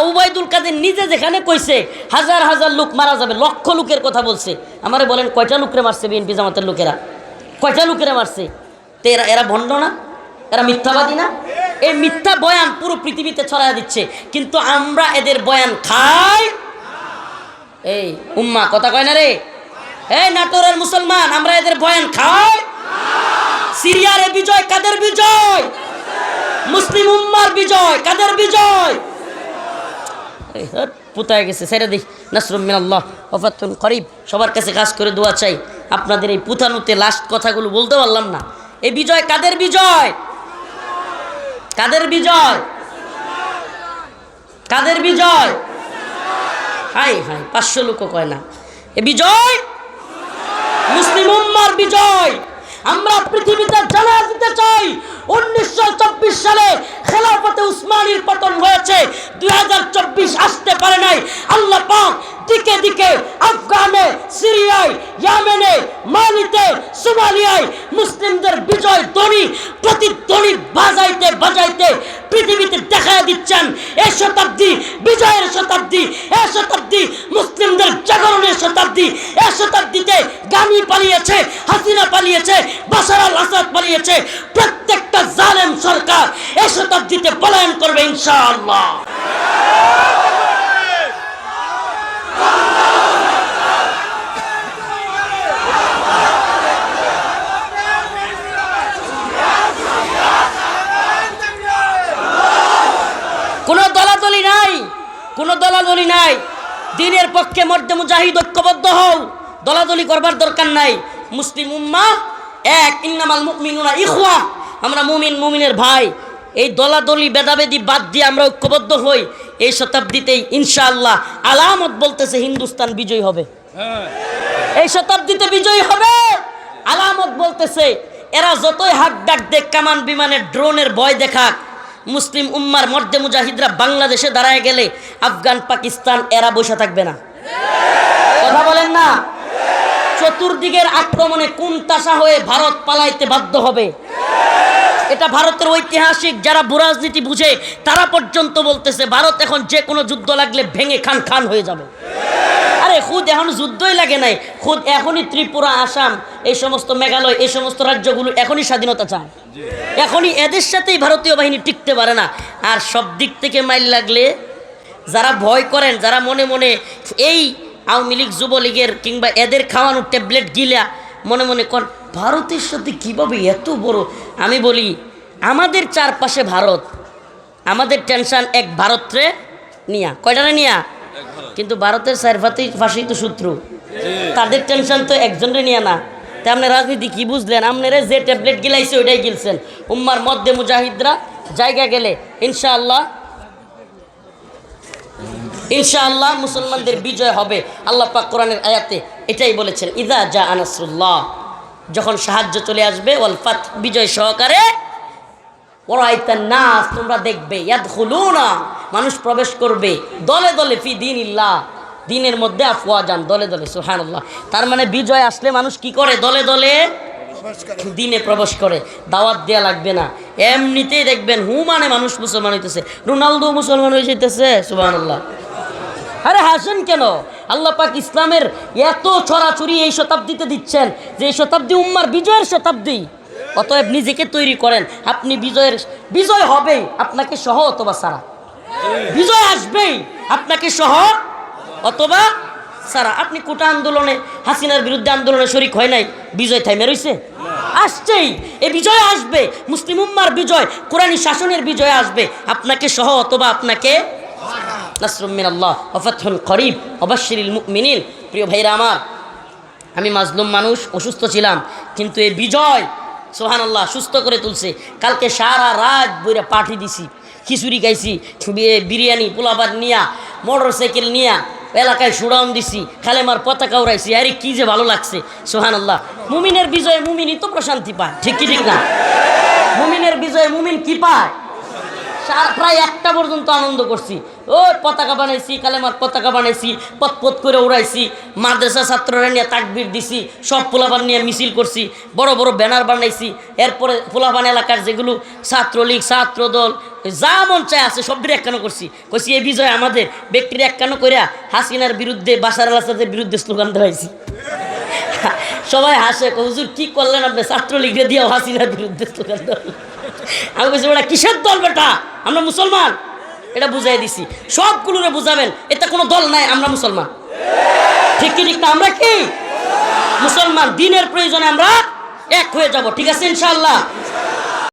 ওবায়দুল কাদের নিজে যেখানে কইছে হাজার হাজার লোক মারা যাবে, লক্ষ লোকের কথা বলছে, আমারে বলেন কয়টা লোকরে মারছে বিএনপি জামাতের লোকেরা? কয়টা লোকেরা মারছে? তো এরা ভণ্ড না? এরা মিথ্যাবাদী না? এই মিথ্যা বয়ান পুরো পৃথিবীতে ছড়ায় দিচ্ছে, কিন্তু আমরা এদের বয়ান খাই। এই উম্মা কথা কয় না রে, এই নাটোরের মুসলমান, আমরা এদের বয়ান খাই। সিরিয়ার বিজয় কাদের বিজয়? মুসলিম উম্মার বিজয়। কাদের বিজয়? পুতায় গেছে, সেটা দেখ, নাসরুম মিনাল্লাহ ওয়া ফাতহুন করিব। সবার কাছে কাজ করে দোয়া চাই, আপনাদের এই পুতানুতে লাস্ট কথাগুলো বলতে পারলাম না। এই বিজয় কাদের বিজয়? কাদের বিজয়? কাদের বিজয়? হাই হাই, 500 লোকও কয় না। এ বিজয় মুসলিম উম্মার বিজয়। আমরা পৃথিবীতে জানায় দিতে চাই, 1924 সালে খেলাফতে উসমানীর পতন হয়েছে, 2024 আসতে পারে নাই। আল্লাহ পাক দিকে দিকে আফগানে, সিরিয়ায়, ইয়েমেনে, মালিতে, সোমালিয়ায় মুসলিমদের বিজয় ধ্বনি, প্রতিধ্বনি বাজাইতে বাজাইতে পৃথিবীতে দেখায় দিচ্ছেন এই শতাব্দী বিজয়ের শতাব্দী, এই শতাব্দী মুসলিমদের জাগরণের শতাব্দী। এই শতাব্দীতে গানি পালিয়েছে, হাসিনা পালিয়েছে, বাশার আল আসাদ পালিয়েছে, প্রত্যেকটা জালেম সরকার এই শতাব্দীতে পলায়ন করবে ইনশাআল্লাহ। কোনো দলাদলি নাই, কোনো দলাদলি নাই। দ্বীনের পক্ষে মর্দে মুজাহিদ ঐক্যবদ্ধ হও, দলাদলি করবার দরকার নাই। মুসলিম উম্মাহ এক, ইন্নামাল মুমিনুনা ইখওয়া, আমরা মুমিন মুমিনের ভাই। এই দলাদলি ভেদাভেদি বাদ দিয়ে আমরা ঐক্যবদ্ধ হই। এই শতাব্দীতেই ইনশাআল্লাহ আলামত বলতেছে হিন্দুস্তান বিজয়ী হবে। এই শতাব্দীতে বিজয়ী হবে, আলামত বলতেছে। এরা যতই হাত ডাক দেখ, কামান বিমানের ড্রোনের ভয় দেখাক, মুসলিম উম্মার মর্দে মুজাহিদরা বাংলাদেশে দাঁড়ায় গেলে আফগান পাকিস্তান এরা বসে থাকবে না। কথা বলেন না? চতুর্দিকের আক্রমণে কুনতাসা হয়ে ভারত পালাইতে বাধ্য হবে। এটা ভারতের ঐতিহাসিক যারা ভূরাজনীতি বুঝে তারা পর্যন্ত বলতেছে ভারত এখন যে কোনো যুদ্ধ লাগলে ভেঙে খান খান হয়ে যাবে। আরে খুদ এখন যুদ্ধই লাগে নাই, খুদ এখনই ত্রিপুরা, আসাম, এই সমস্ত মেঘালয়, এই সমস্ত রাজ্যগুলো এখনই স্বাধীনতা চায়, এখনই এদের সাথেই ভারতীয় বাহিনী টিকতে পারে না। আর সব দিক থেকে মাইল লাগলে যারা ভয় করেন, যারা মনে মনে এই আওয়ামী লীগ, যুবলীগের কিংবা এদের খাওয়ানো ট্যাবলেট গিলা মনে মনে কর ভারতের সাথে কীভাবে এত বড়, আমি বলি আমাদের চারপাশে ভারত, আমাদের টেনশন এক ভারতরে নিয়া, কয়টারে নিয়া, কিন্তু ভারতের পাশেই তো শত্রু, তাদের টেনশন তো একজনের নিয়ে না। তা আপনি রাজনীতি কি বুঝলেন? আপনারা যে ট্যাবলেট গিলাইছে ওইটাই গিলছেন। উম্মার মধ্যে মুজাহিদরা জায়গা গেলে ইনশাআল্লাহ ইনশাআল্লাহ মুসলমানদের বিজয় হবে। আল্লাহ পাক কোরআনের আয়াতে এটাই বলেছেন, ইযা জা নাসরুল্লাহ, যখন সাহায্য চলে আসবে, ওয়াল ফাত, বিজয় সহকারে, ওরাইতান নাস, তোমরা দেখবে, ইয়াদখুলুনা, মানুষ প্রবেশ করবে, দলে দলে ফি দীনিল্লাহ, দিনের মধ্যে আফওয়াজান, দলে দলে। সুবহানাল্লাহ। তার মানে বিজয় আসলে মানুষ কি করে? দলে দলে দিনে প্রবেশ করে। দাওয়াত দেওয়া লাগবে না, এমনিতেই দেখবেন মানে মানুষ মুসলমান হইতেছে। রোনালদো মুসলমান হয়ে যেতেছে। সুবহানাল্লাহ। আরে হাসেন কেন? আল্লাহ পাক ইসলামের এত ছড়াছড়ি এই শতাব্দীতে দিচ্ছেন যে এই শতাব্দী উম্মার বিজয়ের শতাব্দী। অতএব নিজেকে তৈরি করেন, আপনি বিজয় হবেই, আপনাকে সহ অথবা সারা। বিজয় আসবেই, আপনাকে সহ অথবা সারা। আপনি কোটা আন্দোলনে, হাসিনার বিরুদ্ধে আন্দোলনে শরিক হয় নাই, বিজয় থাইমে রইছে? আসছেই, এ বিজয় আসবে, মুসলিম উম্মার বিজয়, কোরআনী শাসনের বিজয় আসবে, আপনাকে সহ অথবা আপনাকে নাসরুম মিনাল্লাহ ওয়া ফাতহুন করিব ওয়া বাশশিরিল মুমিনিন। প্রিয় ভাইরা আমার, আমি মাজলুম মানুষ, অসুস্থ ছিলাম, কিন্তু এই বিজয় সুবহানাল্লাহ সুস্থ করে তুলছে। কালকে সারা রাত বইরা পাঠি দিছি, খিচুড়ি খাইছি, বিরিয়ানি, পোলাপাট নিয়া, মোটর সাইকেল নিয়া এলাকায় সুড়াউন দিছি, খালেমার পতাকা উড়াইছি। আরে কি যে ভালো লাগছে। সুবহানাল্লাহ। মুমিনের বিজয়ে মুমিনই তো প্রশান্তি পায়, ঠিক কি ঠিক না? মুমিনের বিজয়ে মুমিন কি পায়? প্রায় 1টা পর্যন্ত আনন্দ করছি। ওই পতাকা বানাইছি, কালেমার পতাকা বানাইছি, পথ করে উড়াইছি, মাদ্রাসা ছাত্ররা নিয়ে তাকবীর দিছি, সব পোলাপান নিয়ে মিছিল করছি, বড় বড় ব্যানার বানাইছি। এরপরে পোলাপান এলাকার যেগুলো ছাত্রলীগ, ছাত্রদল, যা মন চায় আছে সবটির একখানো করছি। কইছি এই বিজয় আমাদের, ব্যক্তির একখানো কইরা হাসিনার বিরুদ্ধে, বাশার আল আসাদের বিরুদ্ধে স্লোগান দেওয়াইছি। সবাই হাসে, হুজুর কি করলেন আপনি, ছাত্রলীগের দিয়েও হাসিনার বিরুদ্ধে স্লোগান দেওয়া। আমি বলছি ওটা কিসের দল বেটা, আমরা মুসলমান, এটা বুঝাই দিছি। সবগুলোরে বুঝাবেন এটা কোনো দল নাই, আমরা মুসলমান, ঠিক কি ঠিক না? আমরা কি মুসলমান, দিনের প্রয়োজনে আমরা এক হয়ে যাব, ঠিক আছে ইনশাআল্লাহ।